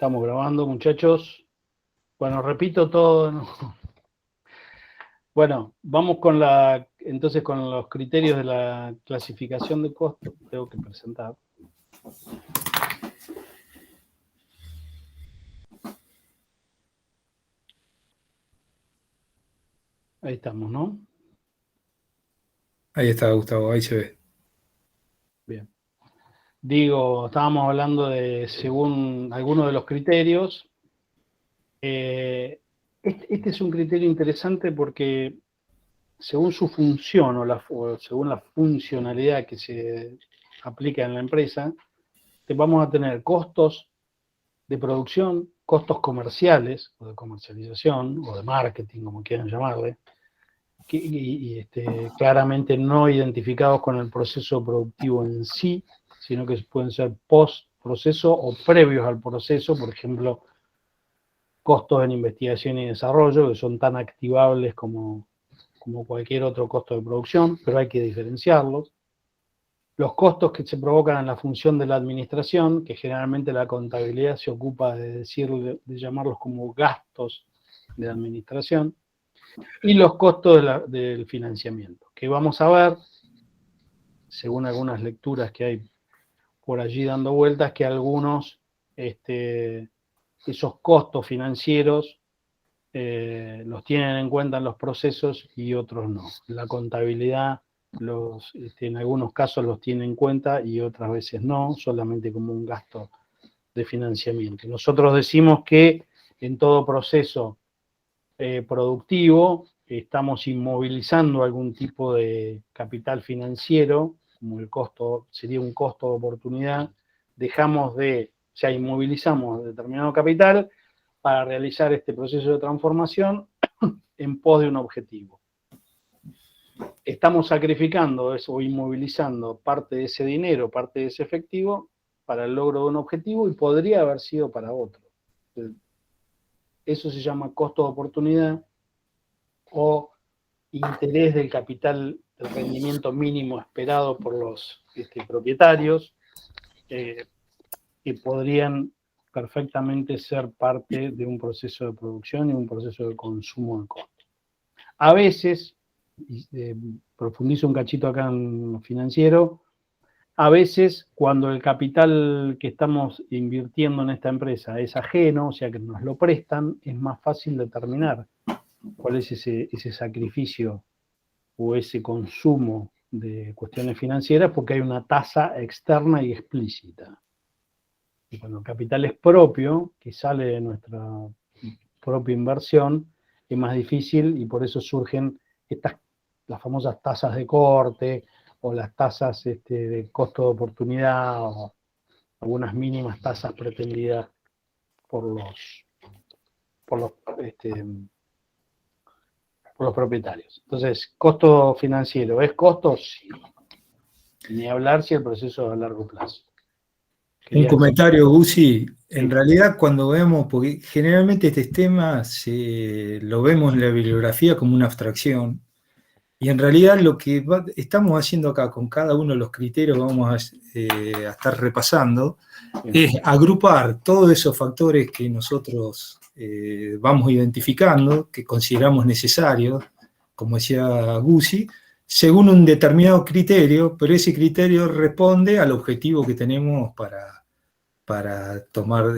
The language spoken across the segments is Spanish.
Estamos grabando, muchachos. Bueno, repito todo, ¿no? Bueno, vamos entonces con los criterios de la clasificación de costos. Tengo que presentar. Ahí estamos, ¿no? Ahí está, Gustavo, ahí se ve. Bien. Estábamos hablando de, según algunos de los criterios, este es un criterio interesante porque según su función o según la funcionalidad que se aplica en la empresa, vamos a tener costos de producción, costos comerciales o de comercialización o de marketing, como quieran llamarle, claramente no identificados con el proceso productivo en sí, sino que pueden ser post-proceso o previos al proceso, por ejemplo, costos en investigación y desarrollo, que son tan activables como cualquier otro costo de producción, pero hay que diferenciarlos. Los costos que se provocan en la función de la administración, que generalmente la contabilidad se ocupa de llamarlos como gastos de administración, y los costos del financiamiento, que vamos a ver, según algunas lecturas que hay por allí dando vueltas, que algunos, esos costos financieros los tienen en cuenta en los procesos y otros no. La contabilidad en algunos casos los tiene en cuenta y otras veces no, solamente como un gasto de financiamiento. Nosotros decimos que en todo proceso productivo estamos inmovilizando algún tipo de capital financiero, como el costo, sería un costo de oportunidad, inmovilizamos determinado capital para realizar este proceso de transformación en pos de un objetivo. Estamos sacrificando eso o inmovilizando parte de ese dinero, parte de ese efectivo, para el logro de un objetivo y podría haber sido para otro. Eso se llama costo de oportunidad o interés del capital, del rendimiento mínimo esperado por los propietarios, que podrían perfectamente ser parte de un proceso de producción y un proceso de consumo de costo. A veces, profundizo un cachito acá en lo financiero, a veces cuando el capital que estamos invirtiendo en esta empresa es ajeno, o sea que nos lo prestan, es más fácil determinar cuál es ese sacrificio o ese consumo de cuestiones financieras, porque hay una tasa externa y explícita. Y cuando el capital es propio, que sale de nuestra propia inversión, es más difícil y por eso surgen las famosas tasas de corte o las tasas de costo de oportunidad o algunas mínimas tasas pretendidas por los propietarios. Entonces, costo financiero, ¿es costo? Sí. Ni hablar si el proceso es a largo plazo. Un comentario, Gusi. En Sí. realidad, cuando vemos, porque generalmente este tema lo vemos en la bibliografía como una abstracción, y en realidad lo que estamos haciendo acá con cada uno de los criterios que vamos a estar repasando, es agrupar todos esos factores que nosotros vamos identificando, que consideramos necesarios, como decía Gusi, según un determinado criterio, pero ese criterio responde al objetivo que tenemos para tomar,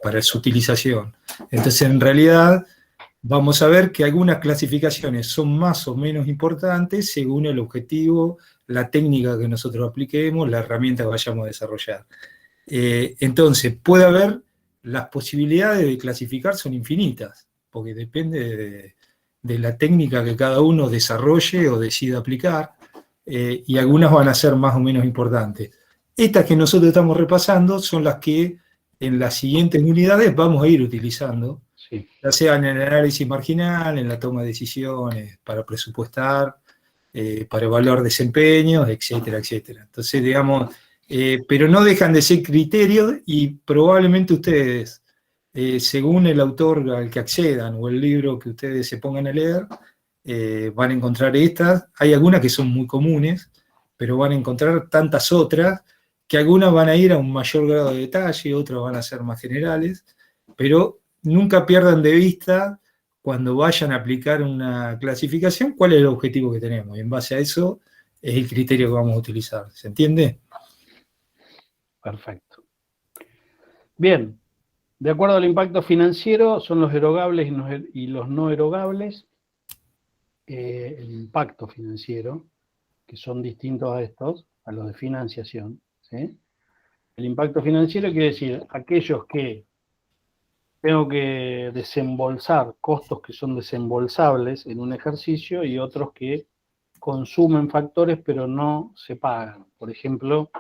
para su utilización. Entonces, en realidad, vamos a ver que algunas clasificaciones son más o menos importantes según el objetivo, la técnica que nosotros apliquemos, la herramienta que vayamos a desarrollar. Entonces, puede haber, las posibilidades de clasificar son infinitas, porque depende de la técnica que cada uno desarrolle o decida aplicar, y algunas van a ser más o menos importantes. Estas que nosotros estamos repasando son las que en las siguientes unidades vamos a ir utilizando, Sí. Ya sea en el análisis marginal, en la toma de decisiones, para presupuestar, para evaluar desempeños, etcétera, etcétera. Entonces, digamos, pero no dejan de ser criterios y probablemente ustedes, según el autor al que accedan o el libro que ustedes se pongan a leer, van a encontrar estas. Hay algunas que son muy comunes, pero van a encontrar tantas otras que algunas van a ir a un mayor grado de detalle, otras van a ser más generales. pero nunca pierdan de vista cuando vayan a aplicar una clasificación cuál es el objetivo que tenemos, y en base a eso es el criterio que vamos a utilizar. ¿Se entiende? Perfecto. Bien, de acuerdo al impacto financiero, son los erogables y los no erogables. El impacto financiero, que son distintos a estos, a los de financiación, ¿sí? El impacto financiero quiere decir aquellos que tengo que desembolsar, costos que son desembolsables en un ejercicio y otros que consumen factores pero no se pagan. Por ejemplo,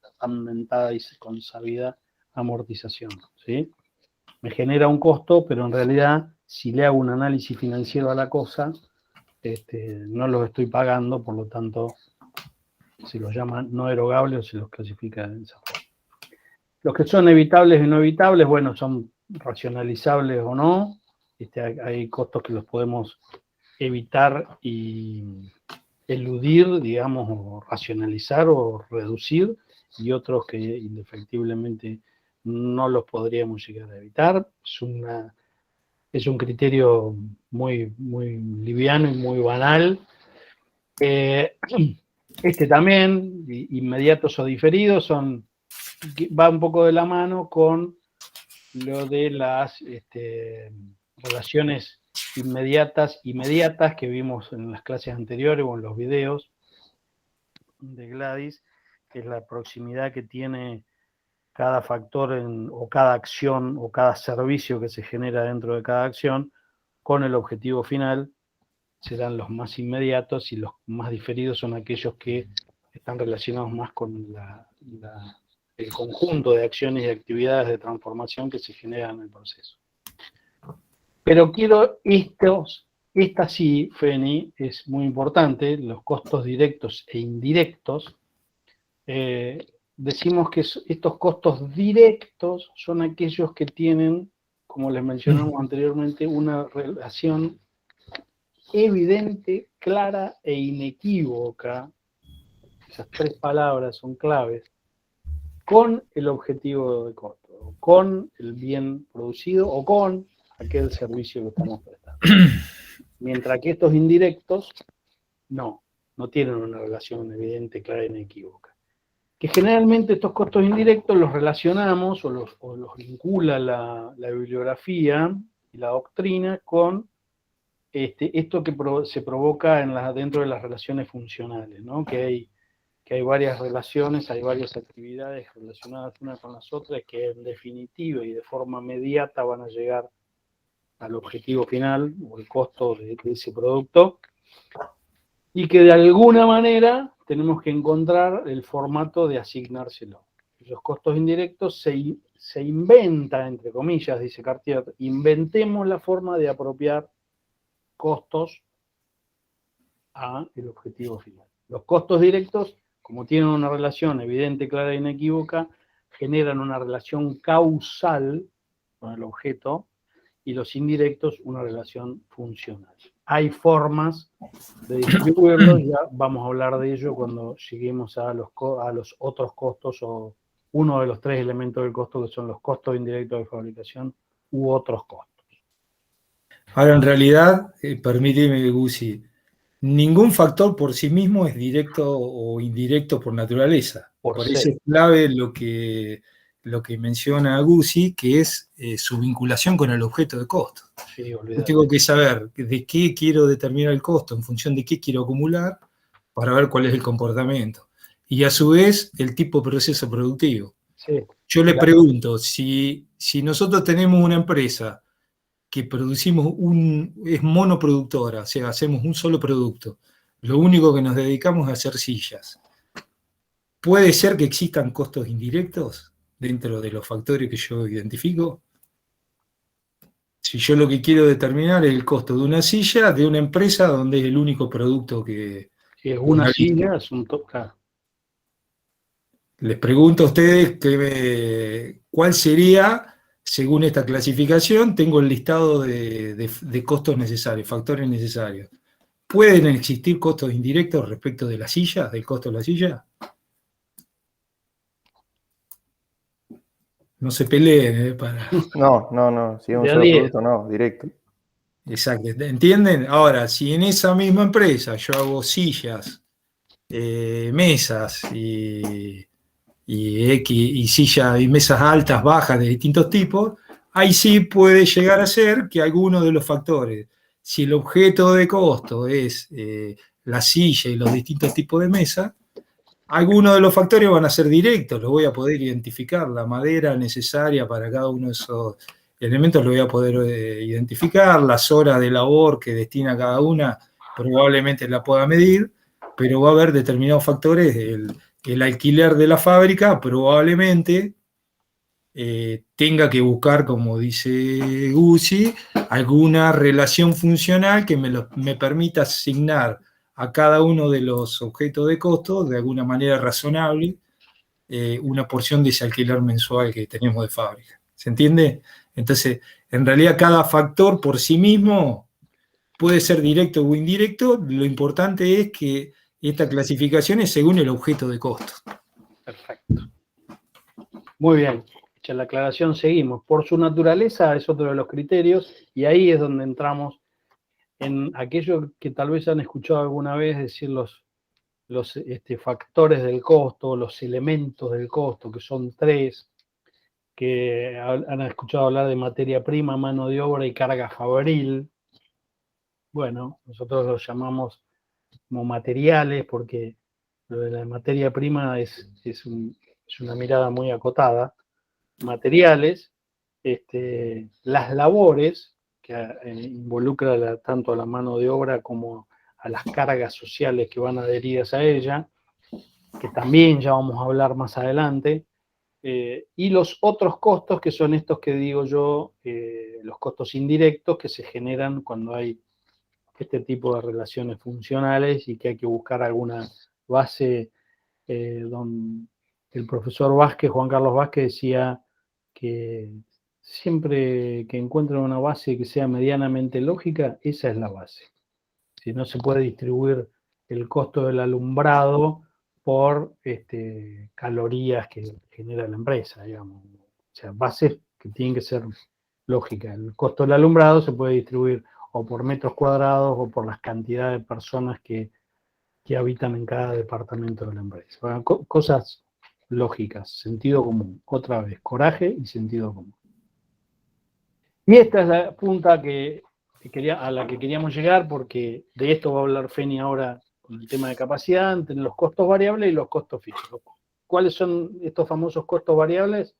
la tan mentada y consabida amortización, ¿sí? Me genera un costo, pero en realidad, si le hago un análisis financiero a la cosa, no los estoy pagando, por lo tanto, se los llama no erogables o se los clasifica de esa forma. Los que son evitables y no evitables, bueno, son racionalizables o no. Hay costos que los podemos evitar y eludir, digamos, o racionalizar o reducir, y otros que indefectiblemente no los podríamos llegar a evitar. Es un criterio muy, muy liviano y muy banal. También, inmediatos o diferidos, va un poco de la mano con lo de las relaciones inmediatas que vimos en las clases anteriores o en los videos de Gladys, que es la proximidad que tiene cada factor o cada acción o cada servicio que se genera dentro de cada acción con el objetivo final. Serán los más inmediatos y los más diferidos son aquellos que están relacionados más con el conjunto de acciones y actividades de transformación que se generan en el proceso. Pero esta sí, Feni, es muy importante, los costos directos e indirectos. Decimos que estos costos directos son aquellos que tienen, como les mencionamos anteriormente, una relación evidente, clara e inequívoca, esas tres palabras son claves, con el objetivo de costo, con el bien producido o con aquel servicio que estamos prestando. Mientras que estos indirectos no tienen una relación evidente, clara e inequívoca. Que generalmente estos costos indirectos los relacionamos o los vincula la bibliografía y la doctrina con esto que se provoca dentro de las relaciones funcionales, ¿no? Que hay varias relaciones, hay varias actividades relacionadas unas con las otras que en definitiva y de forma inmediata van a llegar al objetivo final o el costo de ese producto, y que de alguna manera tenemos que encontrar el formato de asignárselo. Los costos indirectos se inventa, entre comillas, dice Cartier, inventemos la forma de apropiar costos a el objetivo final. Los costos directos, como tienen una relación evidente, clara e inequívoca, generan una relación causal con el objeto, y los indirectos una relación funcional. Hay formas de distribuirlos, ya vamos a hablar de ello cuando lleguemos a los otros costos, o uno de los tres elementos del costo, que son los costos indirectos de fabricación u otros costos. Ahora, en realidad, permíteme, Guzzi, ningún factor por sí mismo es directo o indirecto por naturaleza. Por eso es clave lo que menciona Guzzi, que es su vinculación con el objeto de costo. Sí, yo tengo que saber de qué quiero determinar el costo, en función de qué quiero acumular, para ver cuál es el comportamiento. Y a su vez, el tipo de proceso productivo. Sí. Yo le pregunto, si nosotros tenemos una empresa que producimos es monoproductora, o sea, hacemos un solo producto, lo único que nos dedicamos es a hacer sillas, ¿puede ser que existan costos indirectos dentro de los factores que yo identifico? Si yo lo que quiero determinar es el costo de una silla de una empresa donde es el único producto que... Si es una silla, es un toque. Les pregunto a ustedes cuál sería, según esta clasificación, tengo el listado de costos necesarios, factores necesarios. ¿Pueden existir costos indirectos respecto de la silla, del costo de la silla? No se peleen, No, si es un De a solo 10. producto, no, directo. Exacto, ¿entienden? Ahora, si en esa misma empresa yo hago sillas, mesas y sillas y mesas altas, bajas de distintos tipos, ahí sí puede llegar a ser que alguno de los factores, si el objeto de costo es la silla y los distintos tipos de mesa, algunos de los factores van a ser directos, los voy a poder identificar, la madera necesaria para cada uno de esos elementos lo voy a poder identificar, las horas de labor que destina cada una probablemente la pueda medir, pero va a haber determinados factores, el alquiler de la fábrica probablemente tenga que buscar, como dice Guzzi, alguna relación funcional que me permita asignar a cada uno de los objetos de costo de alguna manera razonable una porción de ese alquiler mensual que tenemos de fábrica. ¿Se entiende? Entonces, en realidad cada factor por sí mismo puede ser directo o indirecto, lo importante es que esta clasificación es según el objeto de costo. Perfecto. Muy bien. Hecha la aclaración, seguimos. Por su naturaleza es otro de los criterios y ahí es donde entramos en aquello que tal vez han escuchado alguna vez decir los factores del costo, los elementos del costo, que son 3, que han escuchado hablar de materia prima, mano de obra y carga fabril. Bueno, nosotros los llamamos como materiales porque lo de la materia prima es una mirada muy acotada. Materiales, las labores, que involucra tanto a la mano de obra como a las cargas sociales que van adheridas a ella, que también ya vamos a hablar más adelante, y los otros costos, que son estos que digo yo, los costos indirectos que se generan cuando hay este tipo de relaciones funcionales y que hay que buscar alguna base. El profesor Vázquez, Juan Carlos Vázquez, decía que siempre que encuentren una base que sea medianamente lógica, esa es la base. Si no se puede distribuir el costo del alumbrado por calorías que genera la empresa, digamos. O sea, bases que tienen que ser lógicas. El costo del alumbrado se puede distribuir o por metros cuadrados o por las cantidades de personas que habitan en cada departamento de la empresa. Bueno, cosas lógicas, sentido común. Otra vez, coraje y sentido común. Y esta es la punta a la que queríamos llegar, porque de esto va a hablar Feni ahora con el tema de capacidad, entre los costos variables y los costos fijos. ¿Cuáles son estos famosos costos variables?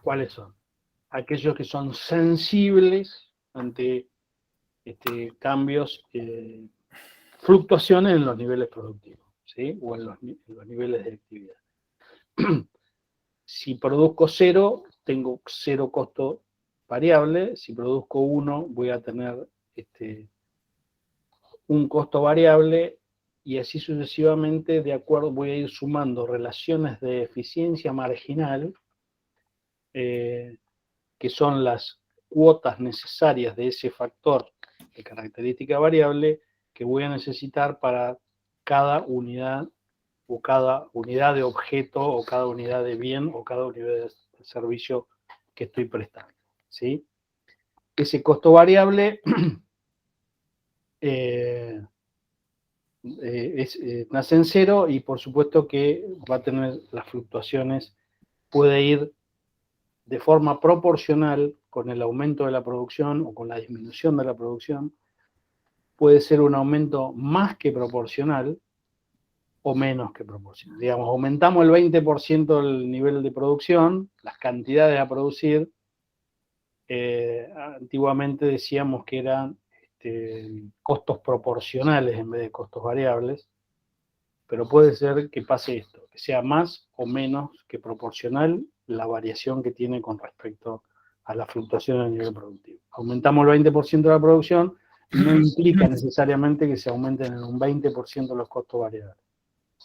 ¿Cuáles son? Aquellos que son sensibles ante cambios, fluctuaciones en los niveles productivos, ¿sí? O en los niveles de actividad. Si produzco 0, tengo 0 costo variable. Si produzco 1, voy a tener un costo variable y así sucesivamente, de acuerdo, voy a ir sumando relaciones de eficiencia marginal, que son las cuotas necesarias de ese factor de característica variable que voy a necesitar para cada unidad o cada unidad de objeto o cada unidad de bien o cada unidad de servicio que estoy prestando, ¿sí? Ese costo variable nace en 0 y por supuesto que va a tener las fluctuaciones, puede ir de forma proporcional con el aumento de la producción o con la disminución de la producción. Puede ser un aumento más que proporcional o menos que proporcional. Digamos, aumentamos el 20% del nivel de producción, las cantidades a producir. Antiguamente decíamos que eran costos proporcionales en vez de costos variables, pero puede ser que pase esto, que sea más o menos que proporcional la variación que tiene con respecto a la fluctuación del nivel productivo. Aumentamos el 20% de la producción, no implica necesariamente que se aumenten en un 20% los costos variables.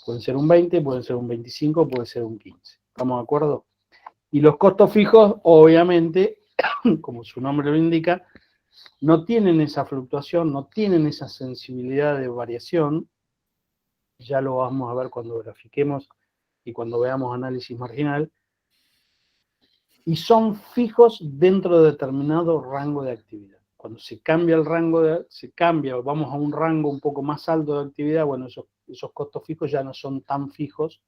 Pueden ser un 20, pueden ser un 25, puede ser un 15. ¿Estamos de acuerdo? Y los costos fijos, obviamente, como su nombre lo indica, no tienen esa fluctuación, no tienen esa sensibilidad de variación. Ya lo vamos a ver cuando grafiquemos y cuando veamos análisis marginal, y son fijos dentro de determinado rango de actividad. Cuando se cambia el rango, vamos a un rango un poco más alto de actividad, bueno, esos costos fijos ya no son tan fijos,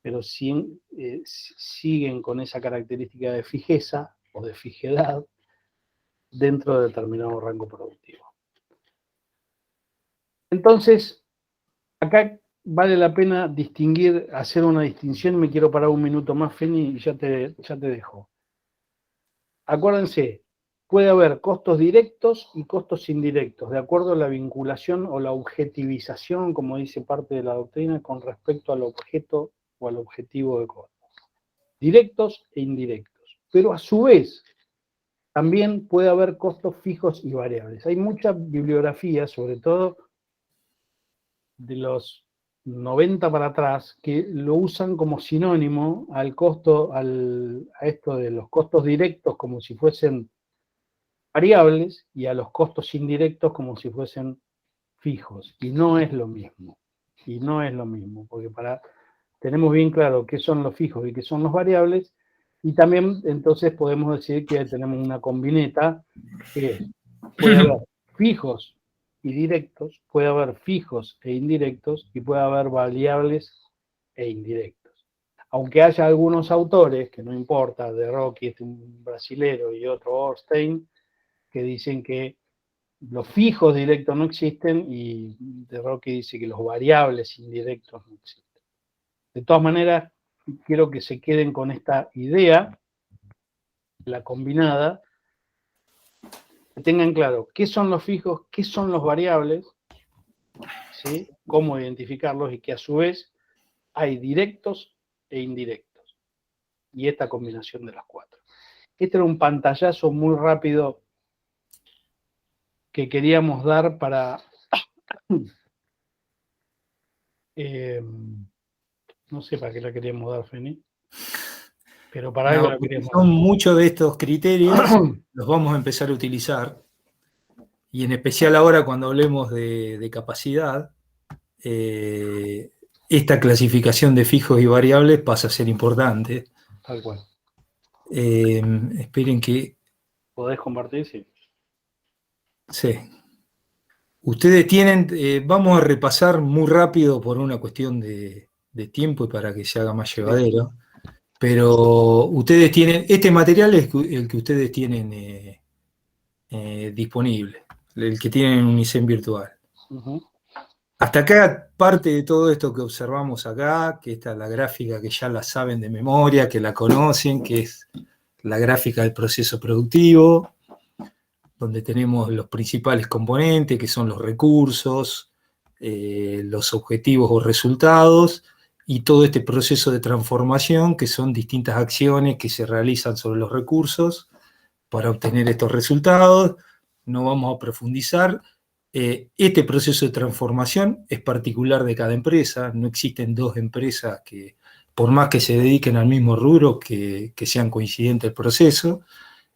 pero sí, siguen con esa característica de fijeza o de fijedad dentro de determinado rango productivo. Entonces, acá vale la pena hacer una distinción. Me quiero parar un minuto más, Feni, y ya te dejo. Acuérdense, puede haber costos directos y costos indirectos, de acuerdo a la vinculación o la objetivización, como dice parte de la doctrina, con respecto al objeto o al objetivo de costo. Directos e indirectos. Pero a su vez, también puede haber costos fijos y variables. Hay mucha bibliografía, sobre todo de los 90 para atrás, que lo usan como sinónimo al costo, a esto de los costos directos como si fuesen variables y a los costos indirectos como si fuesen fijos. Y no es lo mismo. Y no es lo mismo, porque tenemos bien claro qué son los fijos y qué son los variables, y también entonces podemos decir que tenemos una combineta que puede haber fijos y directos, puede haber fijos e indirectos, y puede haber variables e indirectos. Aunque haya algunos autores, que no importa, de Rocky, un brasilero, y otro Orstein, que dicen que los fijos directos no existen, y de Rocky dice que los variables indirectos no existen. De todas maneras, quiero que se queden con esta idea, la combinada, que tengan claro qué son los fijos, qué son los variables, ¿sí? Cómo identificarlos, y que a su vez hay directos e indirectos. Y esta combinación de las cuatro. Este era un pantallazo muy rápido que queríamos dar para... no sé para qué la queríamos dar, Feni, pero para algo la queríamos dar. Muchos de estos criterios los vamos a empezar a utilizar, y en especial ahora cuando hablemos de capacidad, esta clasificación de fijos y variables pasa a ser importante. Tal cual. Esperen que... ¿Podés compartir? Sí. Sí. Ustedes tienen, vamos a repasar muy rápido por una cuestión de tiempo y para que se haga más llevadero, pero ustedes tienen, este material es el que ustedes tienen disponible, el que tienen en Unicen virtual. Uh-huh. Hasta acá, parte de todo esto que observamos acá, que esta es la gráfica que ya la saben de memoria, que la conocen, que es la gráfica del proceso productivo, donde tenemos los principales componentes, que son los recursos, los objetivos o resultados, y todo este proceso de transformación, que son distintas acciones que se realizan sobre los recursos para obtener estos resultados. No vamos a profundizar. Este proceso de transformación es particular de cada empresa. No existen dos empresas que, por más que se dediquen al mismo rubro, que sean coincidentes el proceso.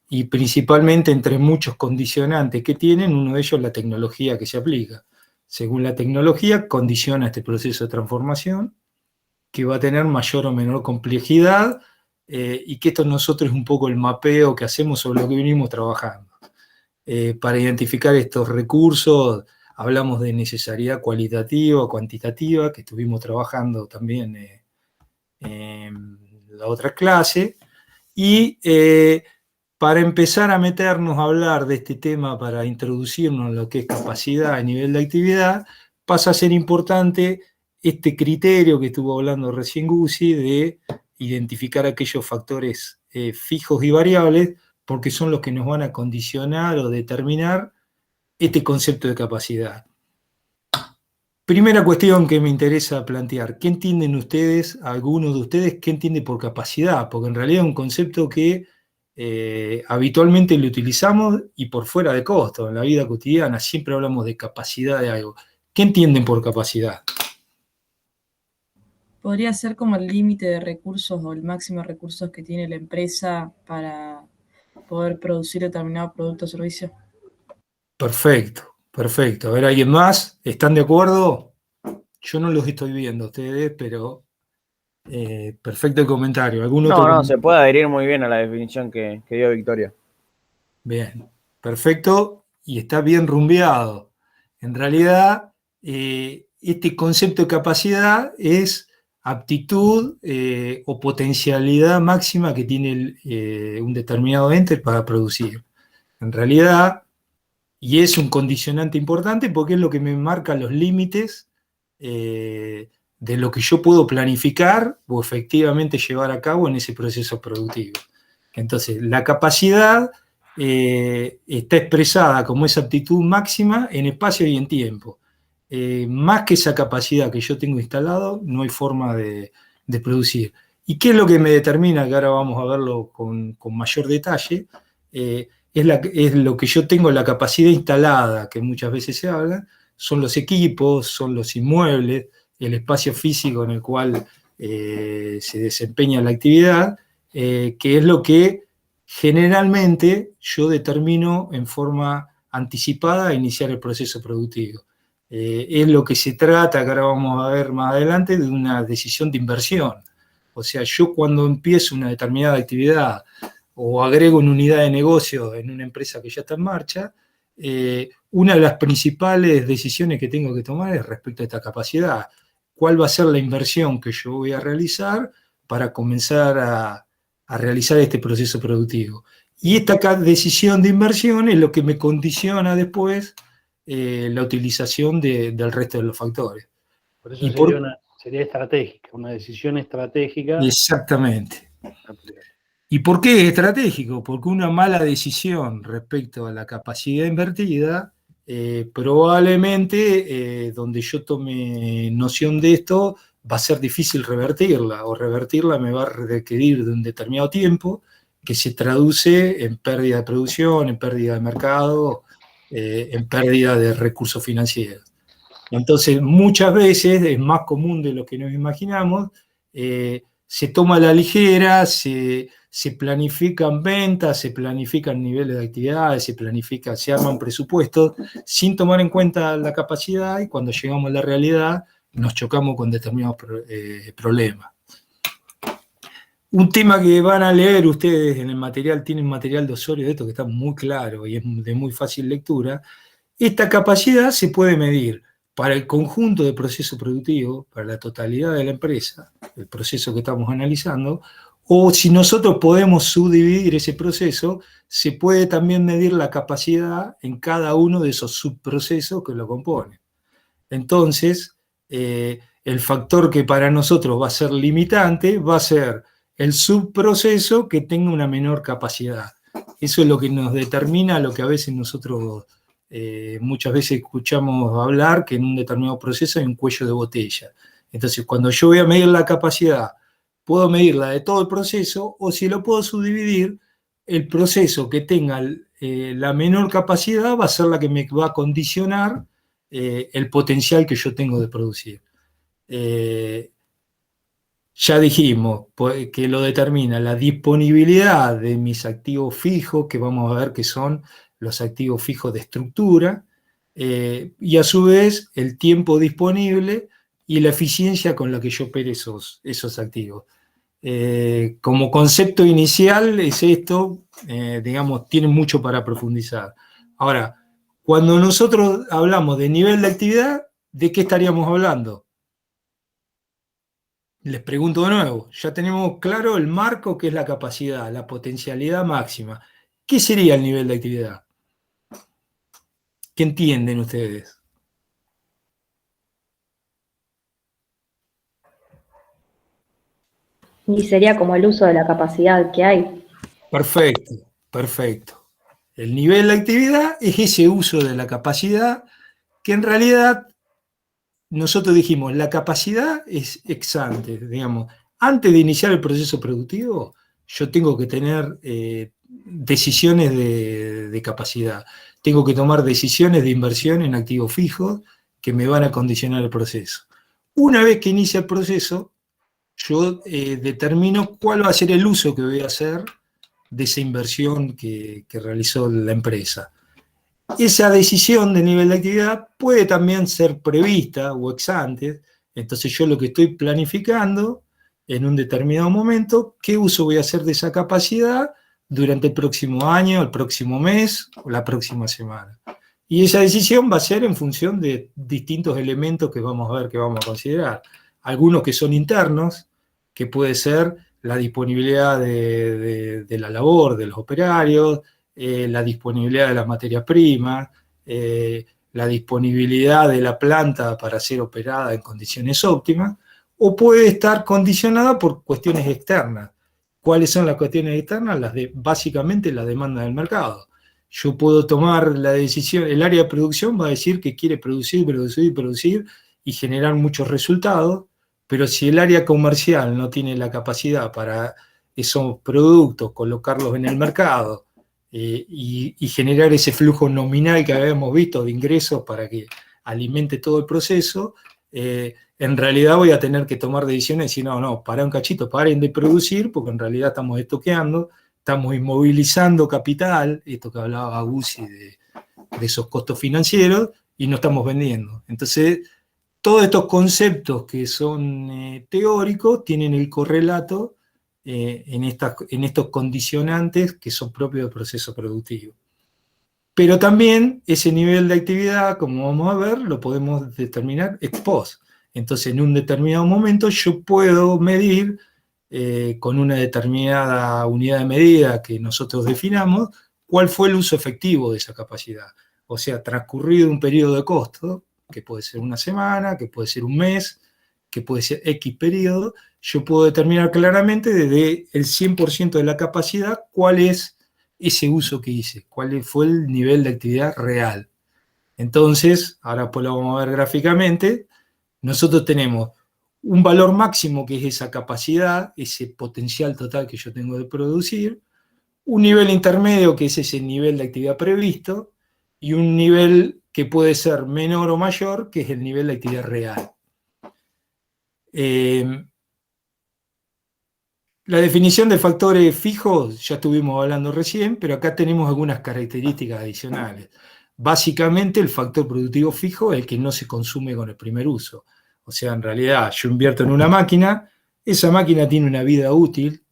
Y principalmente entre muchos condicionantes que tienen, uno de ellos es la tecnología que se aplica. Según la tecnología, condiciona este proceso de transformación, que va a tener mayor o menor complejidad, y que esto nosotros es un poco el mapeo que hacemos sobre lo que venimos trabajando. Para identificar estos recursos, hablamos de necesidad cualitativa o cuantitativa, que estuvimos trabajando también en la otra clase, y para empezar a meternos a hablar de este tema, para introducirnos en lo que es capacidad a nivel de actividad, pasa a ser importante este criterio que estuvo hablando recién Guzzi, de identificar aquellos factores fijos y variables, porque son los que nos van a condicionar o determinar este concepto de capacidad. Primera cuestión que me interesa plantear: ¿qué entienden ustedes, algunos de ustedes, qué entiende por capacidad? Porque en realidad es un concepto que habitualmente lo utilizamos y por fuera de costo. En la vida cotidiana siempre hablamos de capacidad de algo. ¿Qué entienden por capacidad? Podría ser como el límite de recursos o el máximo de recursos que tiene la empresa para poder producir determinado producto o servicio. Perfecto, perfecto. A ver, ¿alguien más? ¿Están de acuerdo? Yo no los estoy viendo ustedes, pero Perfecto el comentario. ¿Algún otro No, comentario? se puede adherir muy bien a la definición que dio Victoria. Bien, perfecto y está bien rumbeado. En realidad, este concepto de capacidad es aptitud o potencialidad máxima que tiene un determinado ente para producir. En realidad, y es un condicionante importante porque es lo que me marca los límites de lo que yo puedo planificar o efectivamente llevar a cabo en ese proceso productivo. Entonces, la capacidad está expresada como esa aptitud máxima en espacio y en tiempo. Más que esa capacidad que yo tengo instalado, no hay forma de producir. ¿Y qué es lo que me determina? Que ahora vamos a verlo con mayor detalle. Es lo que yo tengo, la capacidad instalada, que muchas veces se habla, son los equipos, son los inmuebles, el espacio físico en el cual se desempeña la actividad, que es lo que generalmente yo determino en forma anticipada a iniciar el proceso productivo. Es lo que se trata, que ahora vamos a ver más adelante, de una decisión de inversión. O sea, yo cuando empiezo una determinada actividad o agrego una unidad de negocio en una empresa que ya está en marcha, una de las principales decisiones que tengo que tomar es respecto a esta capacidad. ¿Cuál va a ser la inversión que yo voy a realizar para comenzar a realizar este proceso productivo? Y esta decisión de inversión es lo que me condiciona después la utilización del resto de los factores. Por eso Y sería estratégica, una decisión estratégica. Exactamente. ¿Y por qué es estratégico? Porque una mala decisión respecto a la capacidad invertida, probablemente donde yo tome noción de esto, va a ser difícil revertirla, o revertirla me va a requerir de un determinado tiempo, que se traduce en pérdida de producción, en pérdida de mercado, en pérdida de recursos financieros. Entonces, muchas veces, es más común de lo que nos imaginamos, se toma a la ligera, se planifican ventas, se planifican niveles de actividades, se arman presupuestos sin tomar en cuenta la capacidad, y cuando llegamos a la realidad nos chocamos con determinados problemas. Un tema que van a leer ustedes en el material, tienen material de Osorio de esto que está muy claro y es de muy fácil lectura. Esta capacidad se puede medir para el conjunto de proceso productivo, para la totalidad de la empresa, el proceso que estamos analizando, o si nosotros podemos subdividir ese proceso, se puede también medir la capacidad en cada uno de esos subprocesos que lo componen. Entonces, el factor que para nosotros va a ser limitante va a ser el subproceso que tenga una menor capacidad. Eso es lo que nos determina lo que a veces nosotros muchas veces escuchamos hablar, que en un determinado proceso hay un cuello de botella. Entonces, cuando yo voy a medir la capacidad, puedo medirla de todo el proceso, o si lo puedo subdividir, el proceso que tenga la menor capacidad va a ser la que me va a condicionar el potencial que yo tengo de producir. Ya dijimos que lo determina la disponibilidad de mis activos fijos, que vamos a ver que son los activos fijos de estructura, y a su vez el tiempo disponible y la eficiencia con la que yo opere esos activos. Como concepto inicial es esto, digamos, tiene mucho para profundizar. Ahora, cuando nosotros hablamos de nivel de actividad, ¿de qué estaríamos hablando? Les pregunto de nuevo, ya tenemos claro el marco que es la capacidad, la potencialidad máxima. ¿Qué sería el nivel de actividad? ¿Qué entienden ustedes? Y sería como el uso de la capacidad que hay. Perfecto, perfecto. El nivel de actividad es ese uso de la capacidad que en realidad nosotros dijimos, la capacidad es ex ante, digamos, antes de iniciar el proceso productivo, yo tengo que tener decisiones de capacidad. Tengo que tomar decisiones de inversión en activos fijos que me van a condicionar el proceso. Una vez que inicia el proceso, yo determino cuál va a ser el uso que voy a hacer de esa inversión que realizó la empresa. Esa decisión de nivel de actividad puede también ser prevista o ex ante. Entonces yo lo que estoy planificando en un determinado momento qué uso voy a hacer de esa capacidad durante el próximo año, el próximo mes o la próxima semana. Y esa decisión va a ser en función de distintos elementos que vamos a ver, que vamos a considerar. Algunos que son internos, que puede ser la disponibilidad de la labor de los operarios, la disponibilidad de las materias primas, la disponibilidad de la planta para ser operada en condiciones óptimas, o puede estar condicionada por cuestiones externas. ¿Cuáles son las cuestiones externas? Básicamente la demanda del mercado. Yo puedo tomar la decisión, el área de producción va a decir que quiere producir y generar muchos resultados, pero si el área comercial no tiene la capacidad para esos productos, colocarlos en el mercado y generar ese flujo nominal que habíamos visto de ingresos para que alimente todo el proceso, en realidad voy a tener que tomar decisiones y decir, no, para un cachito, paren de producir, porque en realidad estamos estoqueando, estamos inmovilizando capital, esto que hablaba Guzzi de esos costos financieros, y no estamos vendiendo. Entonces, todos estos conceptos que son teóricos tienen el correlato en estos condicionantes que son propios del proceso productivo. Pero también ese nivel de actividad, como vamos a ver, lo podemos determinar ex post. Entonces, en un determinado momento yo puedo medir con una determinada unidad de medida que nosotros definamos cuál fue el uso efectivo de esa capacidad. O sea, transcurrido un periodo de costo, que puede ser una semana, que puede ser un mes, que puede ser X periodo, yo puedo determinar claramente desde el 100% de la capacidad cuál es ese uso que hice, cuál fue el nivel de actividad real. Entonces, ahora pues lo vamos a ver gráficamente, nosotros tenemos un valor máximo que es esa capacidad, ese potencial total que yo tengo de producir, un nivel intermedio que es ese nivel de actividad previsto, y un nivel que puede ser menor o mayor, que es el nivel de actividad real. La definición de factores fijos ya estuvimos hablando recién, pero acá tenemos algunas características adicionales. Básicamente el factor productivo fijo es el que no se consume con el primer uso. O sea, en realidad yo invierto en una máquina, esa máquina tiene una vida útil,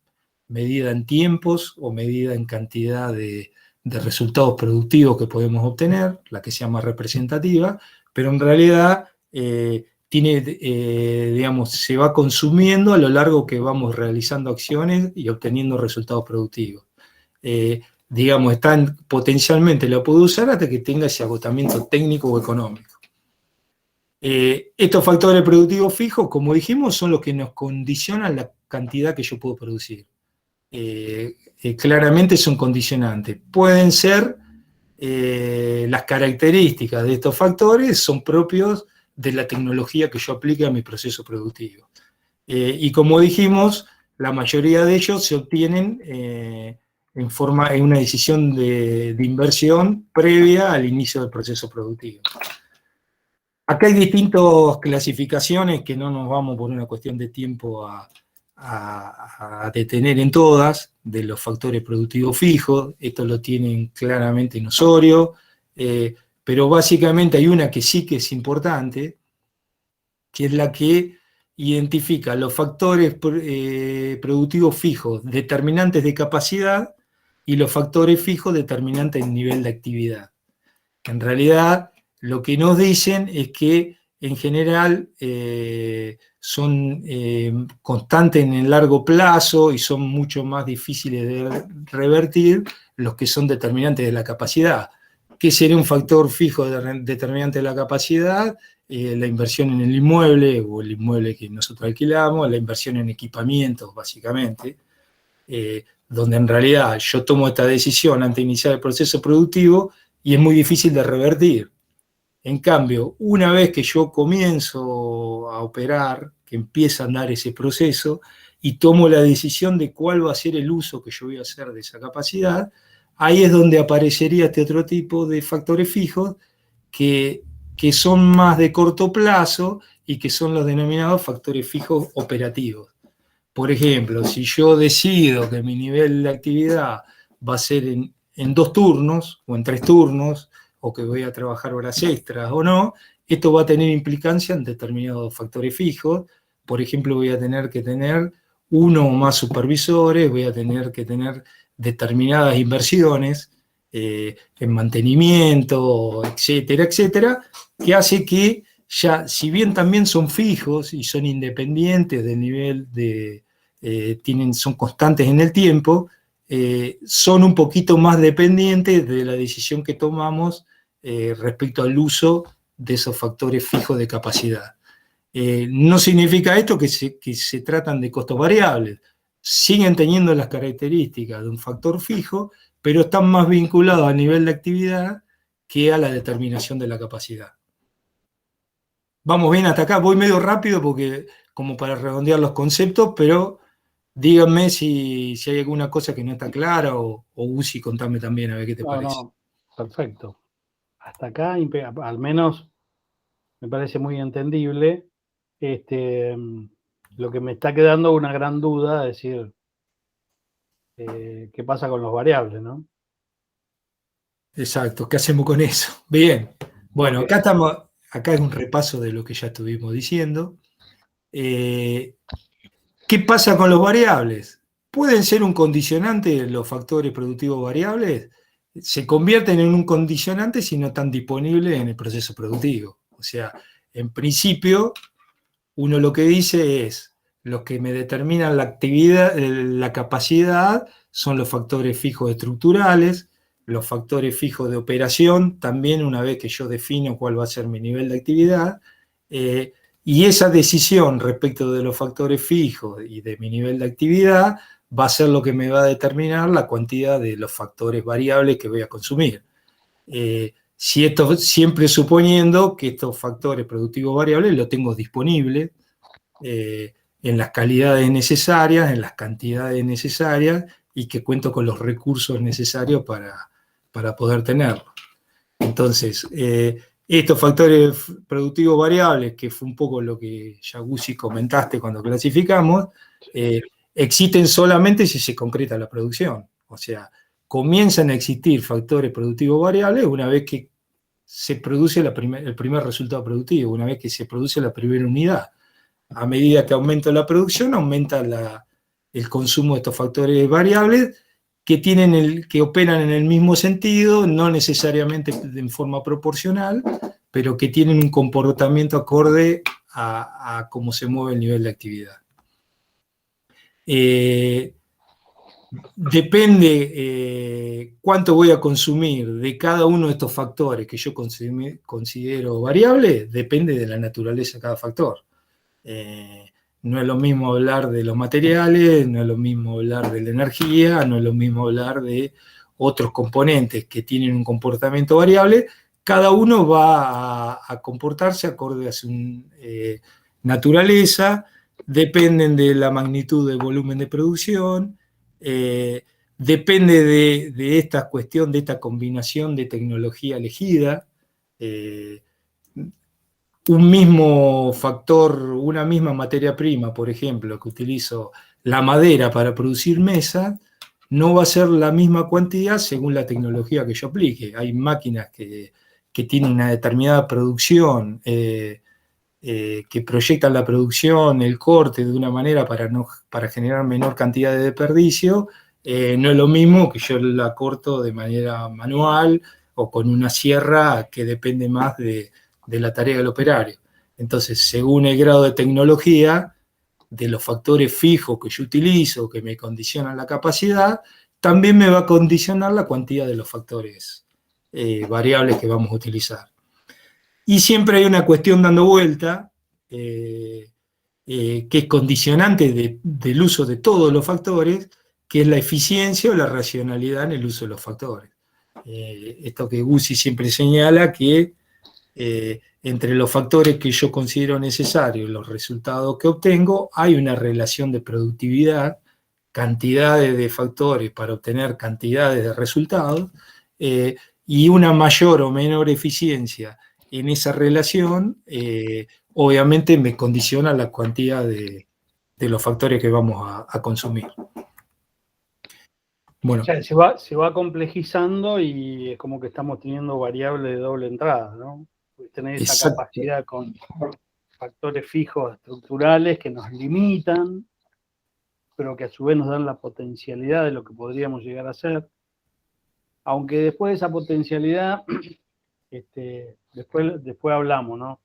medida en tiempos o medida en cantidad de resultados productivos que podemos obtener, la que sea más representativa, pero en realidad digamos, se va consumiendo a lo largo que vamos realizando acciones y obteniendo resultados productivos. Digamos, potencialmente la puedo usar hasta que tenga ese agotamiento técnico o económico. Estos factores productivos fijos, como dijimos, son los que nos condicionan la cantidad que yo puedo producir. Claramente son condicionantes. Pueden ser las características de estos factores, son propios de la tecnología que yo aplique a mi proceso productivo. Y como dijimos, la mayoría de ellos se obtienen en una decisión de inversión previa al inicio del proceso productivo. Acá hay distintas clasificaciones que no nos vamos por una cuestión de tiempo a detener en todas, de los factores productivos fijos. Esto lo tienen claramente en Osorio, pero básicamente hay una que sí que es importante, que es la que identifica los factores productivos fijos determinantes de capacidad y los factores fijos determinantes del nivel de actividad. En realidad, lo que nos dicen es que en general son constantes en el largo plazo y son mucho más difíciles de revertir los que son determinantes de la capacidad. ¿Qué sería un factor fijo determinante de la capacidad? La inversión en el inmueble o el inmueble que nosotros alquilamos, la inversión en equipamientos, básicamente, donde en realidad yo tomo esta decisión antes de iniciar el proceso productivo y es muy difícil de revertir. En cambio, una vez que yo comienzo a operar, que empieza a andar ese proceso, y tomo la decisión de cuál va a ser el uso que yo voy a hacer de esa capacidad, ahí es donde aparecería este otro tipo de factores fijos que son más de corto plazo y que son los denominados factores fijos operativos. Por ejemplo, si yo decido que mi nivel de actividad va a ser en 2 turnos o en 3 turnos, o que voy a trabajar horas extras o no, esto va a tener implicancia en determinados factores fijos. Por ejemplo, voy a tener que tener uno o más supervisores, voy a tener que tener determinadas inversiones en mantenimiento, etcétera, etcétera, que hace que ya, si bien también son fijos y son independientes del nivel de, son constantes en el tiempo, son un poquito más dependientes de la decisión que tomamos respecto al uso de esos factores fijos de capacidad. No significa esto que se tratan de costos variables, siguen teniendo las características de un factor fijo, pero están más vinculados al nivel de actividad que a la determinación de la capacidad. Vamos bien hasta acá, voy medio rápido porque como para redondear los conceptos, pero díganme si hay alguna cosa que no está clara o Uzi, contame también a ver qué te parece. No, perfecto. Hasta acá, al menos, me parece muy entendible. Lo que me está quedando una gran duda, es decir, ¿qué pasa con los variables, no? Exacto, ¿qué hacemos con eso? Bien, bueno, acá es un repaso de lo que ya estuvimos diciendo. ¿Qué pasa con los variables? ¿Pueden ser un condicionante los factores productivos variables? Se convierten en un condicionante si no están disponibles en el proceso productivo. O sea, en principio, uno lo que dice es, los que me determinan la actividad, la capacidad, son los factores fijos estructurales, los factores fijos de operación, también una vez que yo defino cuál va a ser mi nivel de actividad, y esa decisión respecto de los factores fijos y de mi nivel de actividad va a ser lo que me va a determinar la cantidad de los factores variables que voy a consumir. Si esto, siempre suponiendo que estos factores productivos variables los tengo disponibles en las calidades necesarias, en las cantidades necesarias y que cuento con los recursos necesarios para poder tenerlo. Entonces, estos factores productivos variables, que fue un poco lo que ya Guzzi comentaste cuando clasificamos, existen solamente si se concreta la producción. O sea, comienzan a existir factores productivos variables una vez que se produce el primer resultado productivo, una vez que se produce la primera unidad. A medida que aumenta la producción, aumenta el consumo de estos factores variables que operan en el mismo sentido, no necesariamente en forma proporcional, pero que tienen un comportamiento acorde a cómo se mueve el nivel de actividad. Depende cuánto voy a consumir de cada uno de estos factores que yo considero variables, depende de la naturaleza de cada factor. No es lo mismo hablar de los materiales, no es lo mismo hablar de la energía, no es lo mismo hablar de otros componentes que tienen un comportamiento variable. Cada uno va a comportarse acorde a su naturaleza, dependen de la magnitud del volumen de producción, depende de esta cuestión, de esta combinación de tecnología elegida. Un mismo factor, una misma materia prima, por ejemplo, que utilizo la madera para producir mesa, no va a ser la misma cantidad según la tecnología que yo aplique. Hay máquinas que tienen una determinada producción, que proyectan la producción, el corte de una manera para generar menor cantidad de desperdicio. No es lo mismo que yo la corto de manera manual o con una sierra que depende más de la tarea del operario. Entonces, según el grado de tecnología, de los factores fijos que yo utilizo, que me condicionan la capacidad, también me va a condicionar la cuantía de los factores variables que vamos a utilizar. Y siempre hay una cuestión dando vuelta, que es condicionante del uso de todos los factores, que es la eficiencia o la racionalidad en el uso de los factores. Esto que Guzzi siempre señala, que entre los factores que yo considero necesarios y los resultados que obtengo, hay una relación de productividad, cantidades de factores para obtener cantidades de resultados, y una mayor o menor eficiencia en esa relación, obviamente me condiciona la cuantía de los factores que vamos a consumir. Bueno, O sea, se va complejizando y es como que estamos teniendo variables de doble entrada, ¿no? Tener esa exacto. capacidad con factores fijos estructurales que nos limitan pero que a su vez nos dan la potencialidad de lo que podríamos llegar a ser, aunque después de esa potencialidad, después hablamos, ¿no?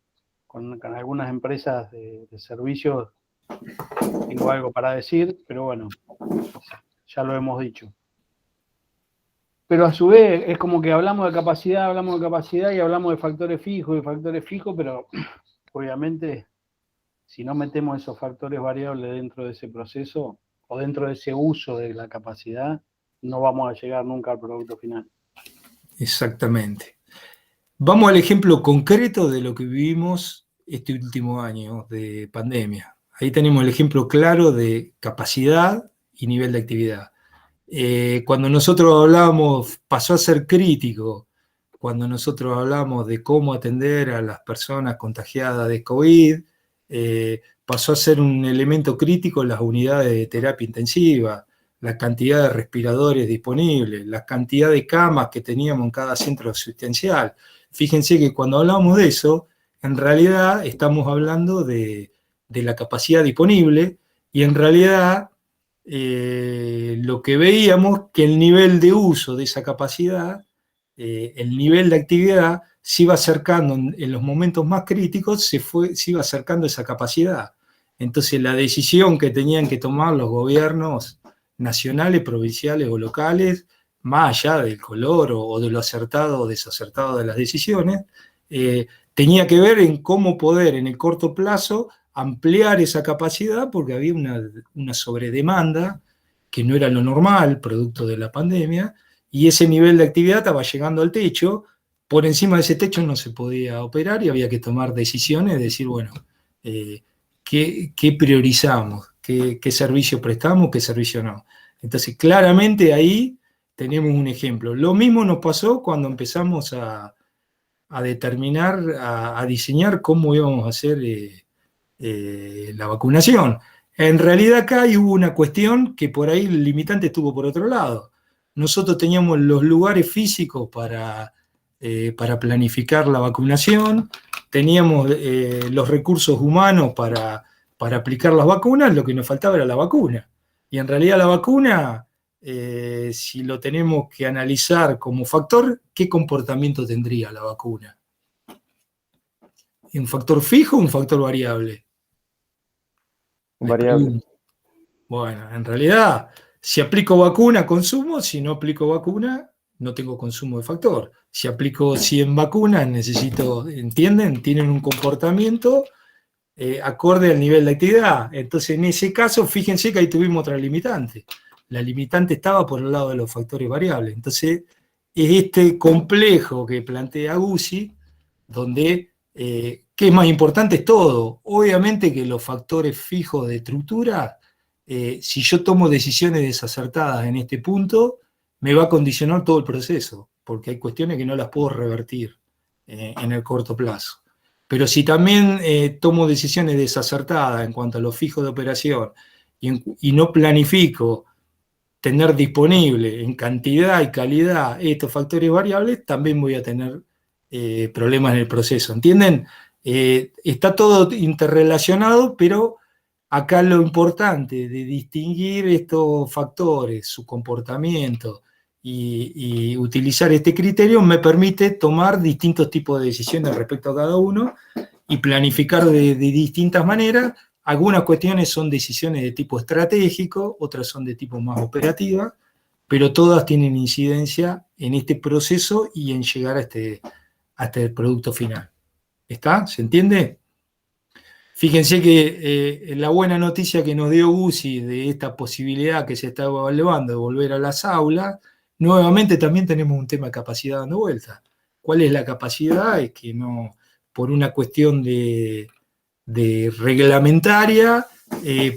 Con algunas empresas de servicios tengo algo para decir, pero bueno, ya lo hemos dicho. Pero a su vez es como que hablamos de capacidad y hablamos de factores fijos, pero obviamente si no metemos esos factores variables dentro de ese proceso o dentro de ese uso de la capacidad, no vamos a llegar nunca al producto final. Exactamente. Vamos al ejemplo concreto de lo que vivimos este último año de pandemia. Ahí tenemos el ejemplo claro de capacidad y nivel de actividad. Cuando nosotros hablamos, pasó a ser crítico, cuando nosotros hablamos de cómo atender a las personas contagiadas de COVID, pasó a ser un elemento crítico las unidades de terapia intensiva, la cantidad de respiradores disponibles, la cantidad de camas que teníamos en cada centro asistencial. Fíjense que cuando hablamos de eso, en realidad estamos hablando de la capacidad disponible y en realidad lo que veíamos que el nivel de uso de esa capacidad, el nivel de actividad se iba acercando en los momentos más críticos, se iba acercando esa capacidad. Entonces la decisión que tenían que tomar los gobiernos nacionales, provinciales o locales, más allá del color o de lo acertado o desacertado de las decisiones, tenía que ver en cómo poder en el corto plazo ampliar esa capacidad porque había una sobredemanda que no era lo normal, producto de la pandemia, y ese nivel de actividad estaba llegando al techo. Por encima de ese techo no se podía operar y había que tomar decisiones, decir, bueno, ¿qué priorizamos? ¿Qué servicio prestamos? ¿Qué servicio no? Entonces, claramente ahí tenemos un ejemplo. Lo mismo nos pasó cuando empezamos a determinar, a diseñar cómo íbamos a hacer la vacunación. En realidad acá hubo una cuestión que por ahí el limitante estuvo por otro lado. Nosotros teníamos los lugares físicos para planificar la vacunación, teníamos los recursos humanos para aplicar las vacunas, lo que nos faltaba era la vacuna. Y en realidad la vacuna, si lo tenemos que analizar como factor, ¿qué comportamiento tendría la vacuna? ¿Un factor fijo o un factor variable? Variable. Bueno, en realidad, si aplico vacuna, consumo, si no aplico vacuna, no tengo consumo de factor. Si aplico 100 vacunas, necesito, ¿entienden? Tienen un comportamiento acorde al nivel de actividad. Entonces, en ese caso, fíjense que ahí tuvimos otra limitante. La limitante estaba por el lado de los factores variables. Entonces, es este complejo que plantea Guzzi, donde ¿qué es más importante? Es todo. Obviamente que los factores fijos de estructura, si yo tomo decisiones desacertadas en este punto, me va a condicionar todo el proceso, porque hay cuestiones que no las puedo revertir en el corto plazo. Pero si también tomo decisiones desacertadas en cuanto a los fijos de operación y no planifico tener disponible en cantidad y calidad estos factores variables, también voy a tener problemas en el proceso, ¿entienden? Está todo interrelacionado, pero acá lo importante de distinguir estos factores, su comportamiento y utilizar este criterio me permite tomar distintos tipos de decisiones respecto a cada uno y planificar de distintas maneras. Algunas cuestiones son decisiones de tipo estratégico, otras son de tipo más operativa, pero todas tienen incidencia en este proceso y en llegar hasta el producto final. ¿Está? ¿Se entiende? Fíjense que la buena noticia que nos dio Guzzi de esta posibilidad que se está evaluando de volver a las aulas, nuevamente también tenemos un tema de capacidad dando vuelta. ¿Cuál es la capacidad? Es que no, por una cuestión de reglamentaria,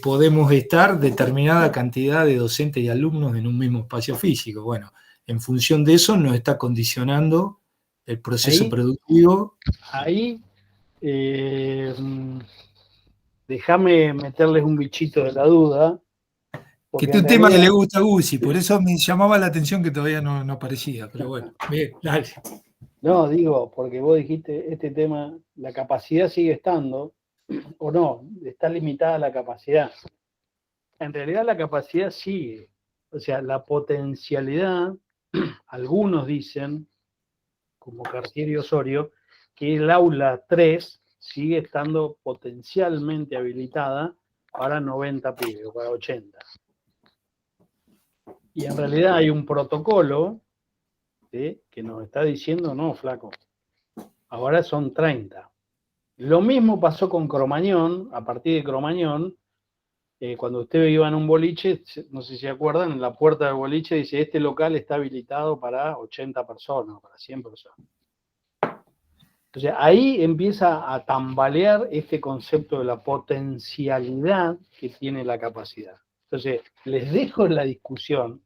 podemos estar determinada cantidad de docentes y alumnos en un mismo espacio físico. Bueno, en función de eso nos está condicionando el proceso productivo. Ahí, déjame meterles un bichito de la duda. Que este es un tema que le gusta a Guzzi, por eso me llamaba la atención que todavía no aparecía, pero bueno, bien, dale. No, digo, porque vos dijiste este tema, la capacidad sigue estando, o no, está limitada la capacidad. En realidad la capacidad sigue. O sea, la potencialidad, algunos dicen, como Cartier y Osorio, que el aula 3 sigue estando potencialmente habilitada para 90 pibes o para 80. Y en realidad hay un protocolo, ¿sí?, que nos está diciendo, no, flaco, ahora son 30. Lo mismo pasó con Cromañón. A partir de Cromañón, cuando usted iba en un boliche, no sé si se acuerdan, en la puerta del boliche dice, este local está habilitado para 80 personas, para 100 personas. Entonces ahí empieza a tambalear este concepto de la potencialidad que tiene la capacidad. Entonces, les dejo la discusión.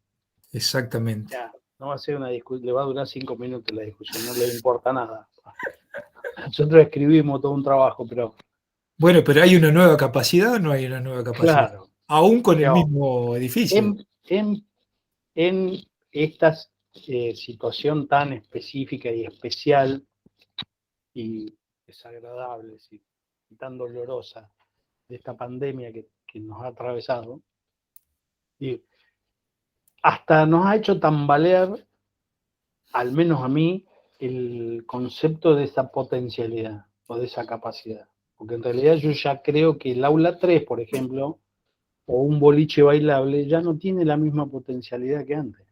Exactamente. Ya, no va a ser una discusión, le va a durar 5 minutos la discusión, no le importa nada. Nosotros escribimos todo un trabajo, pero Bueno, pero ¿hay una nueva capacidad o no hay una nueva capacidad? claro, Aún con el digamos, mismo edificio. en esta situación tan específica y especial y desagradable y tan dolorosa de esta pandemia que nos ha atravesado, y hasta nos ha hecho tambalear, al menos a mí, el concepto de esa potencialidad o de esa capacidad. Porque en realidad yo ya creo que el aula 3, por ejemplo, o un boliche bailable, ya no tiene la misma potencialidad que antes.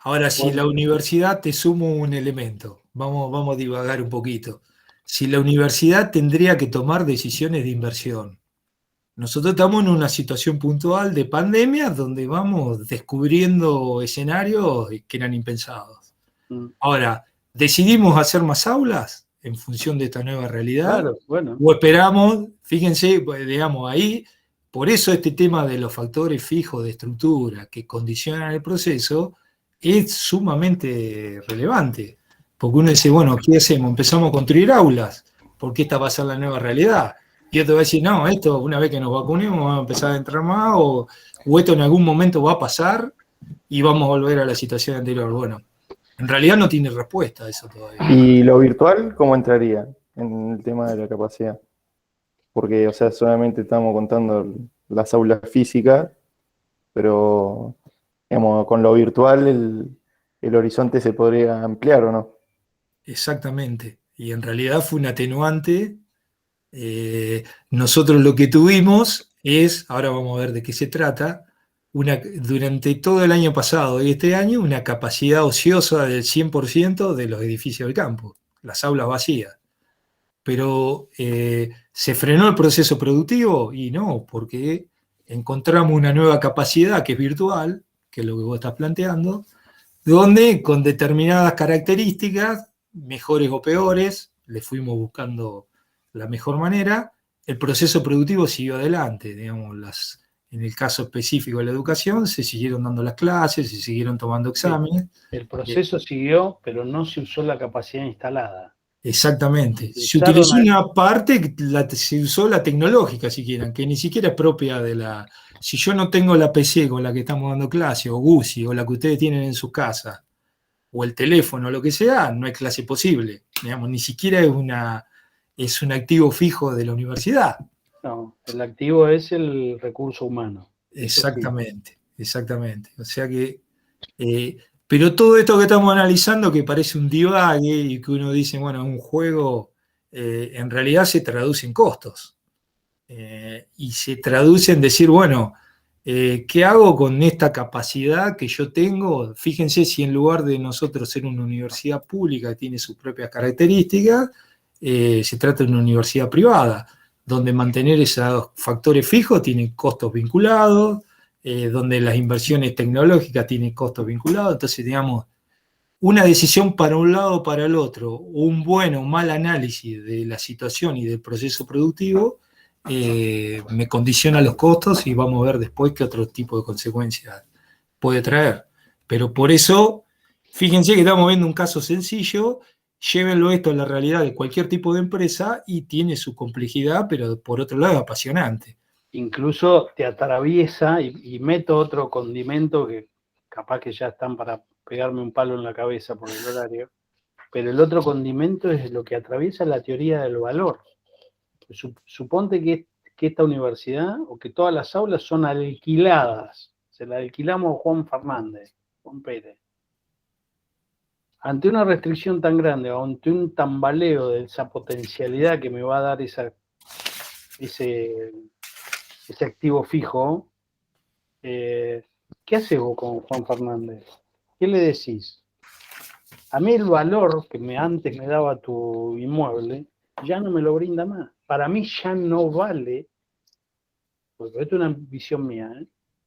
Ahora, si Bueno, la universidad, te sumo un elemento, vamos a divagar un poquito. Si la universidad tendría que tomar decisiones de inversión. Nosotros estamos en una situación puntual de pandemia donde vamos descubriendo escenarios que eran impensados. Ahora, ¿decidimos hacer más aulas en función de esta nueva realidad? claro, bueno, ¿O esperamos? Fíjense, pues, digamos, ahí, por eso este tema de los factores fijos de estructura que condicionan el proceso es sumamente relevante. Porque uno dice, bueno, ¿qué hacemos? ¿Empezamos a construir aulas? Porque esta va a ser la nueva realidad. Y otro va a decir, no, esto una vez que nos vacunemos vamos a empezar a entrar más, o esto en algún momento va a pasar y vamos a volver a la situación anterior. Bueno, en realidad no tiene respuesta a eso todavía. ¿Y lo virtual cómo entraría en el tema de la capacidad? Porque, o sea, solamente estamos contando las aulas físicas, pero, digamos, con lo virtual el horizonte se podría ampliar, ¿o no? Exactamente. Y en realidad fue un atenuante. Nosotros lo que tuvimos es, ahora vamos a ver de qué se trata, durante todo el año pasado y este año, una capacidad ociosa del 100% de los edificios del campo, las aulas vacías. Pero ¿se frenó el proceso productivo? Y no, porque encontramos una nueva capacidad que es virtual, que es lo que vos estás planteando, donde con determinadas características, mejores o peores, le fuimos buscando la mejor manera, el proceso productivo siguió adelante, digamos, en el caso específico de la educación, se siguieron dando las clases, se siguieron tomando exámenes. el proceso siguió, pero no se usó la capacidad instalada. Exactamente. Se Usaron utilizó una parte, se usó la tecnológica, si quieren, que ni siquiera es propia de la... Si yo no tengo la PC con la que estamos dando clase, o GUSI, o la que ustedes tienen en su casa, o el teléfono, o lo que sea, no hay clase posible. Digamos, ni siquiera es un activo fijo de la universidad. No, el activo es el recurso humano. Exactamente, exactamente. O sea que... pero todo esto que estamos analizando, que parece un divague y que uno dice, bueno, un juego, en realidad se traduce en costos. Y se traduce en decir, bueno, ¿qué hago con esta capacidad que yo tengo? Fíjense si en lugar de nosotros ser una universidad pública que tiene sus propias características, se trata de una universidad privada, donde mantener esos factores fijos tiene costos vinculados, donde las inversiones tecnológicas tienen costos vinculados. Entonces, digamos, una decisión para un lado o para el otro, un buen o mal análisis de la situación y del proceso productivo, me condiciona los costos y vamos a ver después qué otro tipo de consecuencias puede traer. Pero por eso, fíjense que estamos viendo un caso sencillo, llévenlo esto a la realidad de cualquier tipo de empresa y tiene su complejidad, pero por otro lado es apasionante. Incluso te atraviesa y meto otro condimento que capaz que ya están para pegarme un palo en la cabeza por el horario, pero el otro condimento es lo que atraviesa la teoría del valor. Suponte que que esta universidad o que todas las aulas son alquiladas. Se las alquilamos a Juan Fernández, Juan Pérez. Ante una restricción tan grande, ante un tambaleo de esa potencialidad que me va a dar ese activo fijo, ¿qué haces vos con Juan Fernández? ¿Qué le decís? A mí el valor que antes me daba tu inmueble ya no me lo brinda más. Para mí ya no vale, porque esto es una visión mía,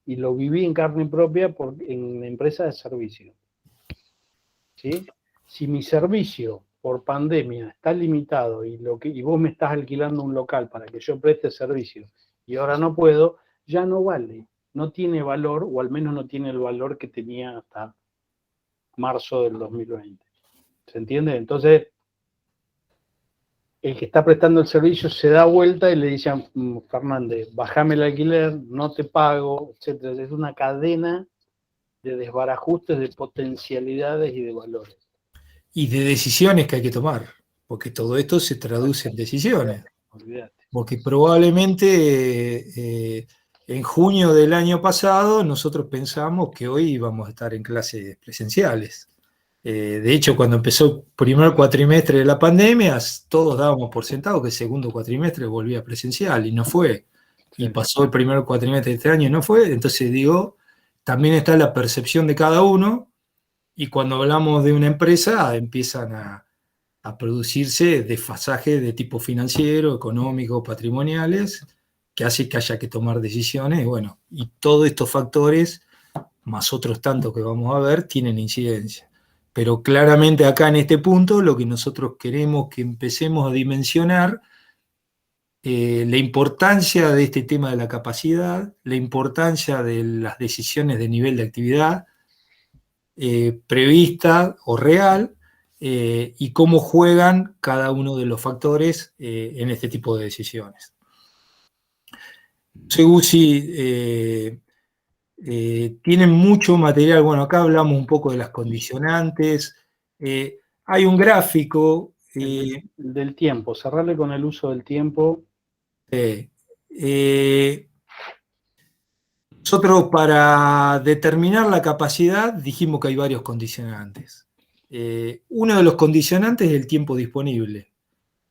y lo viví en carne propia en empresas de servicio. ¿Sí? Si mi servicio por pandemia está limitado y vos me estás alquilando un local para que yo preste servicio y ahora no puedo, ya no vale. No tiene valor, o al menos no tiene el valor que tenía hasta marzo del 2020. ¿Se entiende? Entonces, el que está prestando el servicio se da vuelta y le dice a Fernández, bajame el alquiler, no te pago, etc. Es una cadena de desbarajustes de potencialidades y de valores. Y de decisiones que hay que tomar, porque todo esto se traduce en decisiones. Olvídate. Porque probablemente en junio del año pasado nosotros pensamos que hoy íbamos a estar en clases presenciales. De hecho, cuando empezó el primer cuatrimestre de la pandemia, todos dábamos por sentado que el segundo cuatrimestre volvía presencial y no fue. Y pasó el primer cuatrimestre de este año y no fue. Entonces digo, también está la percepción de cada uno, y cuando hablamos de una empresa empiezan a producirse desfasajes de tipo financiero, económico, patrimoniales, que hace que haya que tomar decisiones. Bueno, y todos estos factores, más otros tantos que vamos a ver, tienen incidencia. Pero claramente acá en este punto lo que nosotros queremos que empecemos a dimensionar la importancia de este tema de la capacidad, la importancia de las decisiones de nivel de actividad prevista o real, y cómo juegan cada uno de los factores en este tipo de decisiones. Segusi, tienen mucho material. Bueno, acá hablamos un poco de las condicionantes. Hay un gráfico. El del tiempo, cerrarle con el uso del tiempo. Nosotros, para determinar la capacidad, dijimos que hay varios condicionantes. Uno de los condicionantes es el tiempo disponible.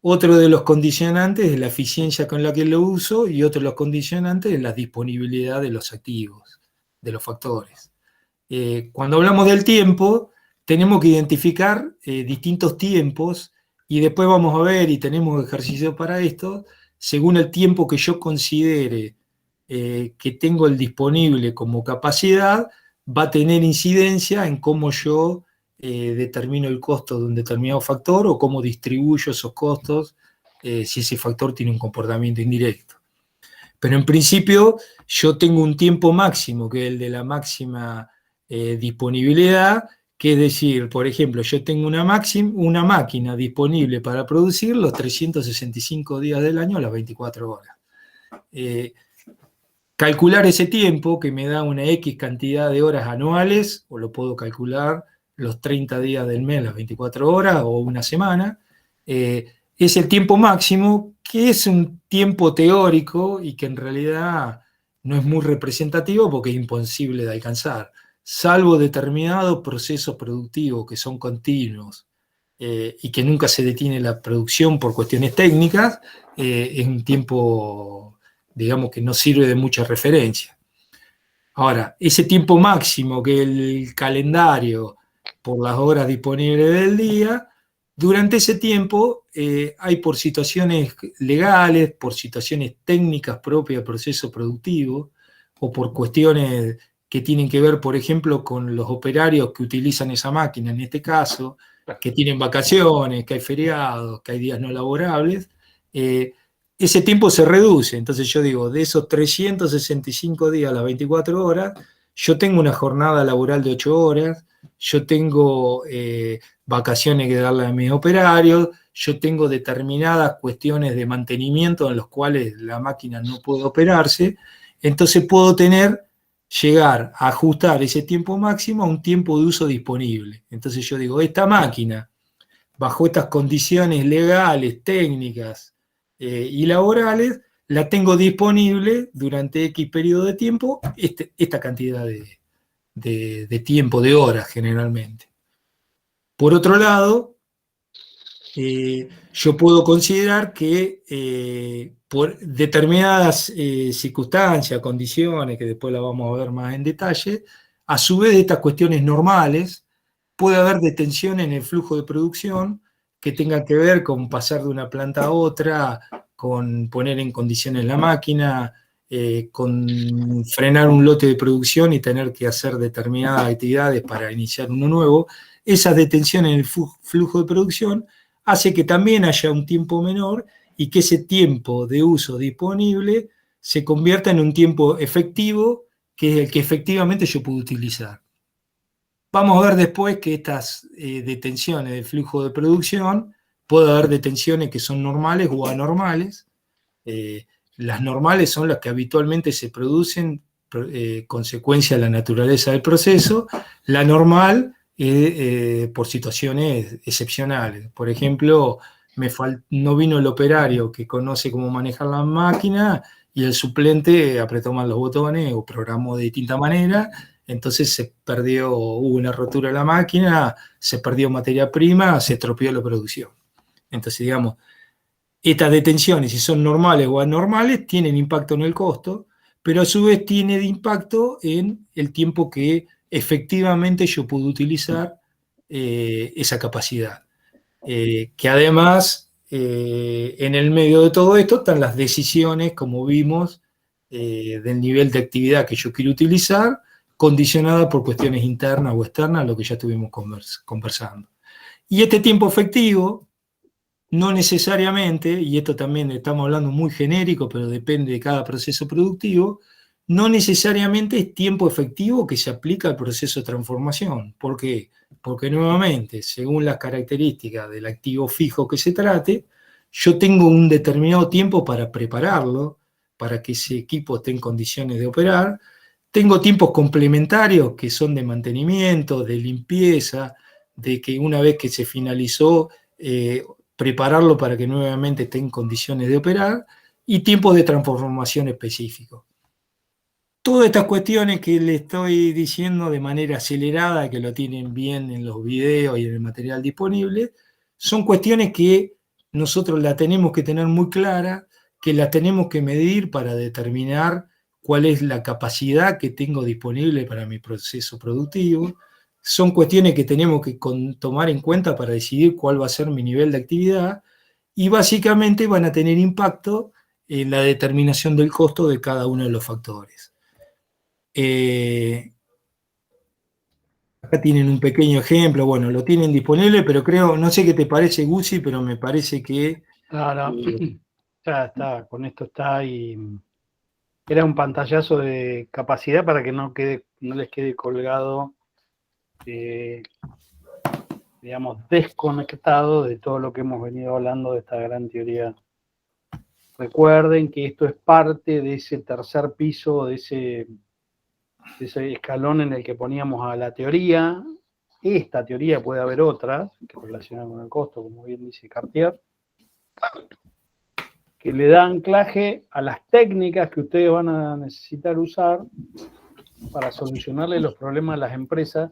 Otro de los condicionantes es la eficiencia con la que lo uso, y otro de los condicionantes es la disponibilidad de los activos, de los factores. Cuando hablamos del tiempo, tenemos que identificar distintos tiempos, y después vamos a ver, y tenemos ejercicios para esto, según el tiempo que yo considere que tengo el disponible como capacidad, va a tener incidencia en cómo yo determino el costo de un determinado factor, o cómo distribuyo esos costos si ese factor tiene un comportamiento indirecto. Pero en principio yo tengo un tiempo máximo, que es el de la máxima disponibilidad, que es decir, por ejemplo, yo tengo una máquina disponible para producir los 365 días del año a las 24 horas. Calcular ese tiempo, que me da una X cantidad de horas anuales, o lo puedo calcular los 30 días del mes, las 24 horas, o una semana, es el tiempo máximo, que es un tiempo teórico y que en realidad no es muy representativo porque es imposible de alcanzar, salvo determinados procesos productivos que son continuos y que nunca se detiene la producción por cuestiones técnicas. Es un tiempo, digamos, que no sirve de mucha referencia. Ahora, ese tiempo máximo, que el calendario por las horas disponibles del día, durante ese tiempo hay, por situaciones legales, por situaciones técnicas propias del proceso productivo, o por cuestiones que tienen que ver, por ejemplo, con los operarios que utilizan esa máquina, en este caso, que tienen vacaciones, que hay feriados, que hay días no laborables, ese tiempo se reduce. Entonces yo digo, de esos 365 días a las 24 horas, yo tengo una jornada laboral de 8 horas, yo tengo vacaciones que darle a mis operarios, yo tengo determinadas cuestiones de mantenimiento en los cuales la máquina no puede operarse. Entonces puedo llegar a ajustar ese tiempo máximo a un tiempo de uso disponible. Entonces yo digo, esta máquina, bajo estas condiciones legales, técnicas y laborales, la tengo disponible durante X periodo de tiempo, esta cantidad de tiempo, de horas generalmente. Por otro lado, yo puedo considerar que por determinadas circunstancias, condiciones, que después la vamos a ver más en detalle, a su vez de estas cuestiones normales, puede haber detención en el flujo de producción que tenga que ver con pasar de una planta a otra, con poner en condiciones la máquina, con frenar un lote de producción y tener que hacer determinadas actividades para iniciar uno nuevo. Esa detención en el flujo de producción hace que también haya un tiempo menor y que ese tiempo de uso disponible se convierta en un tiempo efectivo, que es el que efectivamente yo puedo utilizar. Vamos a ver después que estas detenciones del flujo de producción, puede haber detenciones que son normales o anormales. Las normales son las que habitualmente se producen consecuencia de la naturaleza del proceso. La normal por situaciones excepcionales. Por ejemplo, no vino el operario que conoce cómo manejar la máquina y el suplente apretó mal los botones o programó de distinta manera. Entonces hubo una rotura de la máquina, se perdió materia prima, se estropeó la producción. Entonces, digamos, estas detenciones, si son normales o anormales, tienen impacto en el costo, pero a su vez tiene impacto en el tiempo que efectivamente yo puedo utilizar esa capacidad. Que además, en el medio de todo esto están las decisiones, como vimos, del nivel de actividad que yo quiero utilizar, condicionada por cuestiones internas o externas, lo que ya estuvimos conversando. Y este tiempo efectivo, no necesariamente, y esto también estamos hablando muy genérico, pero depende de cada proceso productivo, no necesariamente es tiempo efectivo que se aplica al proceso de transformación. ¿Por qué? Porque nuevamente, según las características del activo fijo que se trate, yo tengo un determinado tiempo para prepararlo, para que ese equipo esté en condiciones de operar. Tengo tiempos complementarios que son de mantenimiento, de limpieza, de que una vez que se finalizó, prepararlo para que nuevamente esté en condiciones de operar, y tiempos de transformación específicos. Todas estas cuestiones que le estoy diciendo de manera acelerada, que lo tienen bien en los videos y en el material disponible, son cuestiones que nosotros la tenemos que tener muy clara, que la tenemos que medir para determinar cuál es la capacidad que tengo disponible para mi proceso productivo. Son cuestiones que tenemos que tomar en cuenta para decidir cuál va a ser mi nivel de actividad, y básicamente van a tener impacto en la determinación del costo de cada uno de los factores. Acá tienen un pequeño ejemplo, bueno, lo tienen disponible, pero creo, no sé qué te parece, Guzzi, pero me parece que... No, ya está, con esto está, y era un pantallazo de capacidad para que no les quede colgado, digamos, desconectado de todo lo que hemos venido hablando de esta gran teoría. Recuerden que esto es parte de ese tercer piso, de ese escalón en el que poníamos a la teoría. Esta teoría, puede haber otras que relacionan con el costo, como bien dice Cartier, que le da anclaje a las técnicas que ustedes van a necesitar usar para solucionarle los problemas a las empresas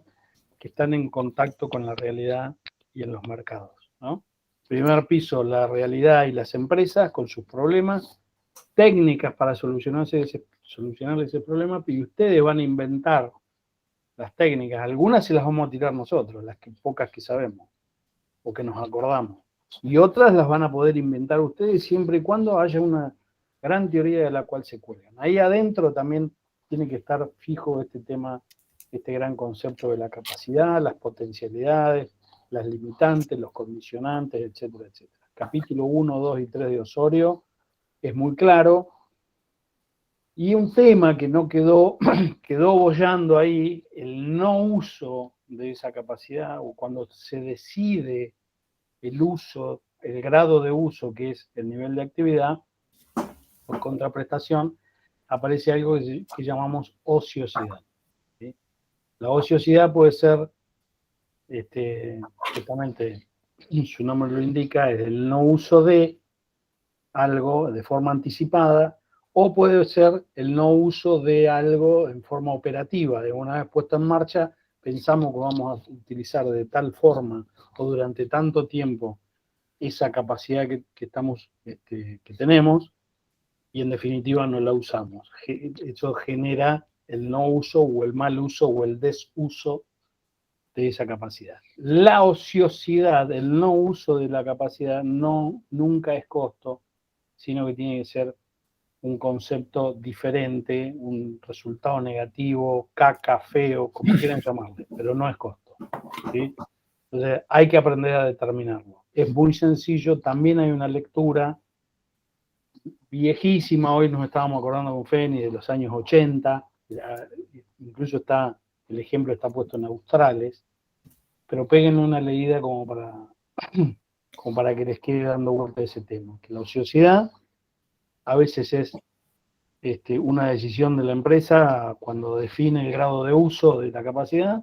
que están en contacto con la realidad y en los mercados, ¿no? Primer piso, la realidad y las empresas con sus problemas, técnicas para solucionarle ese problema, y ustedes van a inventar las técnicas. Algunas se las vamos a tirar nosotros, pocas que sabemos o que nos acordamos, y otras las van a poder inventar ustedes siempre y cuando haya una gran teoría de la cual se cuelgan. Ahí adentro también tiene que estar fijo este tema, este gran concepto de la capacidad, las potencialidades, las limitantes, los condicionantes, etcétera, etcétera. Capítulo 1, 2 y 3 de Osorio es muy claro. Y un tema que no quedó boyando ahí, el no uso de esa capacidad, o cuando se decide el uso, el grado de uso, que es el nivel de actividad, por contraprestación, aparece algo que llamamos ociosidad, ¿sí? La ociosidad puede ser, justamente su nombre lo indica, es el no uso de, algo de forma anticipada, o puede ser el no uso de algo en forma operativa. De una vez puesto en marcha, pensamos que vamos a utilizar de tal forma o durante tanto tiempo esa capacidad que tenemos, y en definitiva no la usamos. Eso genera el no uso o el mal uso o el desuso de esa capacidad. La ociosidad, el no uso de la capacidad, nunca es costo, sino que tiene que ser un concepto diferente, un resultado negativo, caca, feo, como quieran llamarle, pero no es costo, ¿sí? Entonces hay que aprender a determinarlo. Es muy sencillo, también hay una lectura viejísima, hoy nos estábamos acordando con Feni de los años 80, incluso el ejemplo está puesto en Australes, pero peguen una leída como para que les quede dando vuelta a ese tema, que la ociosidad a veces es una decisión de la empresa cuando define el grado de uso de la capacidad,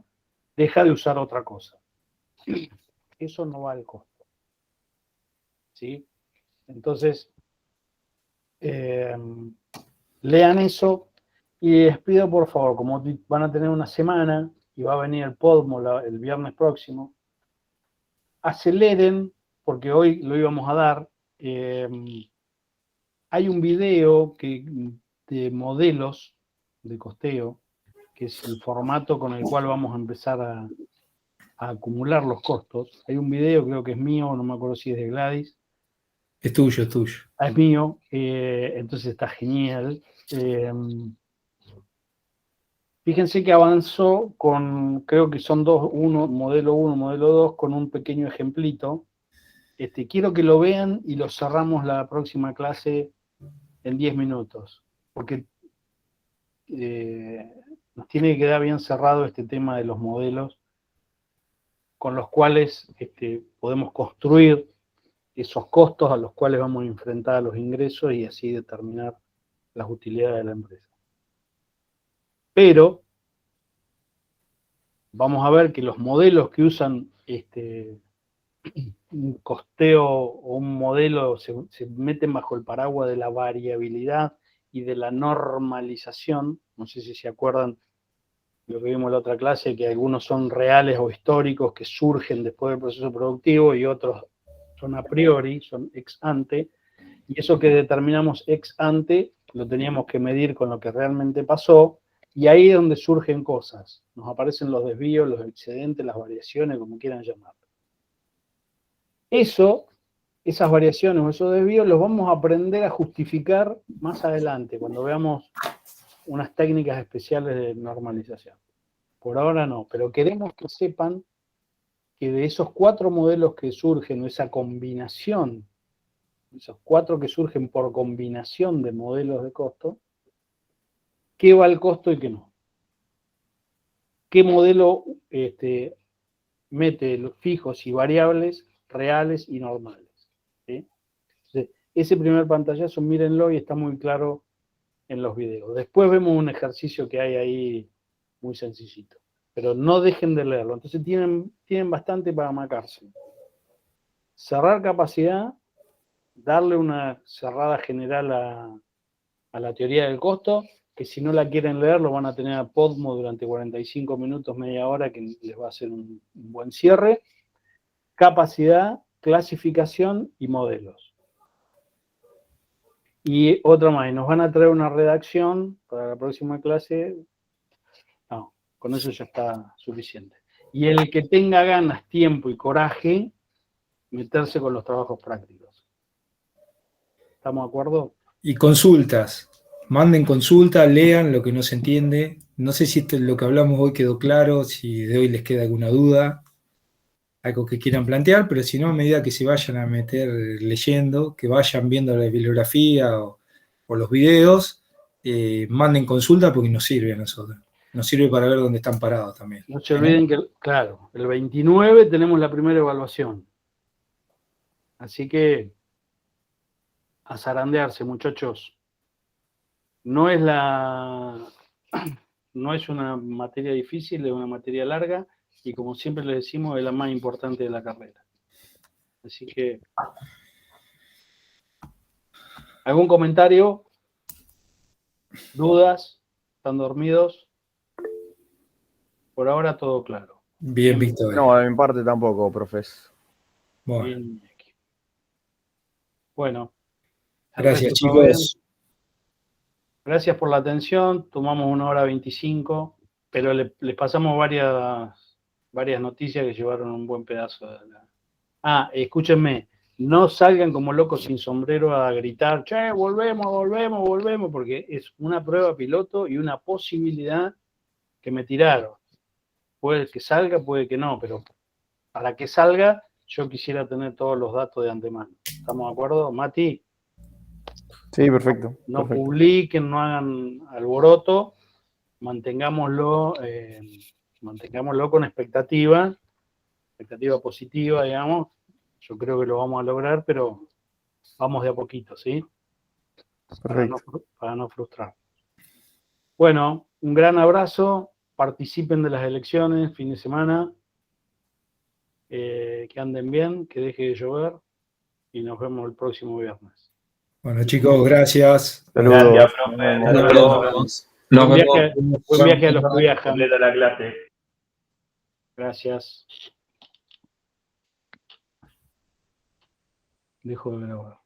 deja de usar otra cosa. Eso no va al costo, ¿sí? Entonces, lean eso y les pido por favor, como van a tener una semana y va a venir el Podmo el viernes próximo, aceleren, porque hoy lo íbamos a dar. Hay un video de modelos de costeo, que es el formato con el cual vamos a empezar a acumular los costos. Hay un video, creo que es mío, no me acuerdo si es de Gladys. Es tuyo, es tuyo. Es mío, entonces está genial. Fíjense que avanzó con, creo que son dos, modelo 1, modelo 2, con un pequeño ejemplito. Quiero que lo vean y lo cerramos la próxima clase en 10 minutos, porque nos tiene que quedar bien cerrado este tema de los modelos con los cuales podemos construir esos costos a los cuales vamos a enfrentar a los ingresos y así determinar las utilidades de la empresa. Pero vamos a ver que los modelos que usan un costeo o un modelo se meten bajo el paraguas de la variabilidad y de la normalización. No sé si se acuerdan lo que vimos en la otra clase, que algunos son reales o históricos que surgen después del proceso productivo y otros son a priori, son ex ante, y eso que determinamos ex ante lo teníamos que medir con lo que realmente pasó, y ahí es donde surgen cosas. Nos aparecen los desvíos, los excedentes, las variaciones, como quieran llamarlo. Esas variaciones o esos desvíos los vamos a aprender a justificar más adelante, cuando veamos unas técnicas especiales de normalización. Por ahora no, pero queremos que sepan que de esos 4 modelos que surgen, o esa combinación, esos 4 que surgen por combinación de modelos de costo, ¿qué va al costo y qué no? ¿Qué modelo mete los fijos y variables, reales y normales? ¿Sí? Entonces, ese primer pantallazo, mírenlo y está muy claro en los videos. Después vemos un ejercicio que hay ahí muy sencillito, pero no dejen de leerlo. Entonces tienen bastante para marcarse. Cerrar capacidad, darle una cerrada general a la teoría del costo, que si no la quieren leer lo van a tener a Podmo durante 45 minutos, media hora, que les va a hacer un buen cierre. Capacidad, clasificación y modelos. Y otra más, nos van a traer una redacción para la próxima clase. No, con eso ya está suficiente. Y el que tenga ganas, tiempo y coraje, meterse con los trabajos prácticos. ¿Estamos de acuerdo? Y consultas. Manden consulta, lean lo que no se entiende. No sé si lo que hablamos hoy quedó claro, si de hoy les queda alguna duda, algo que quieran plantear, pero si no, a medida que se vayan a meter leyendo, que vayan viendo la bibliografía o los videos, manden consulta porque nos sirve a nosotros. Nos sirve para ver dónde están parados también. No se olviden que, claro, el 29 tenemos la primera evaluación. Así que a zarandearse, muchachos. No es una materia difícil, es una materia larga y como siempre les decimos, es la más importante de la carrera. Así que ¿Algún comentario? ¿Dudas? ¿Están dormidos? Por ahora todo claro. Bien, Víctor. No, de mi parte tampoco, profes. Bueno, Bien. Bueno. el gracias, resto todo bien. chicos. Gracias por la atención. Tomamos 1 hora 25, pero les pasamos varias noticias que llevaron un buen pedazo de la... escúchenme. No salgan como locos sin sombrero a gritar, che, volvemos, porque es una prueba piloto y una posibilidad que me tiraron. Puede que salga, puede que no, pero para que salga, yo quisiera tener todos los datos de antemano. ¿Estamos de acuerdo, Mati? Sí, perfecto. No perfecto. publiquen, no hagan alboroto, mantengámoslo con expectativa positiva, digamos. Yo creo que lo vamos a lograr, pero vamos de a poquito, ¿sí? Perfecto. Para no frustrar. Bueno, un gran abrazo, participen de las elecciones, fin de semana, que anden bien, que deje de llover y nos vemos el próximo viernes. Bueno, chicos, gracias. Saludos. Gracias, profe. Nos Hasta vemos. luego. Buen viaje a los que viajan. Completa la clase. Gracias. Dejo de grabar.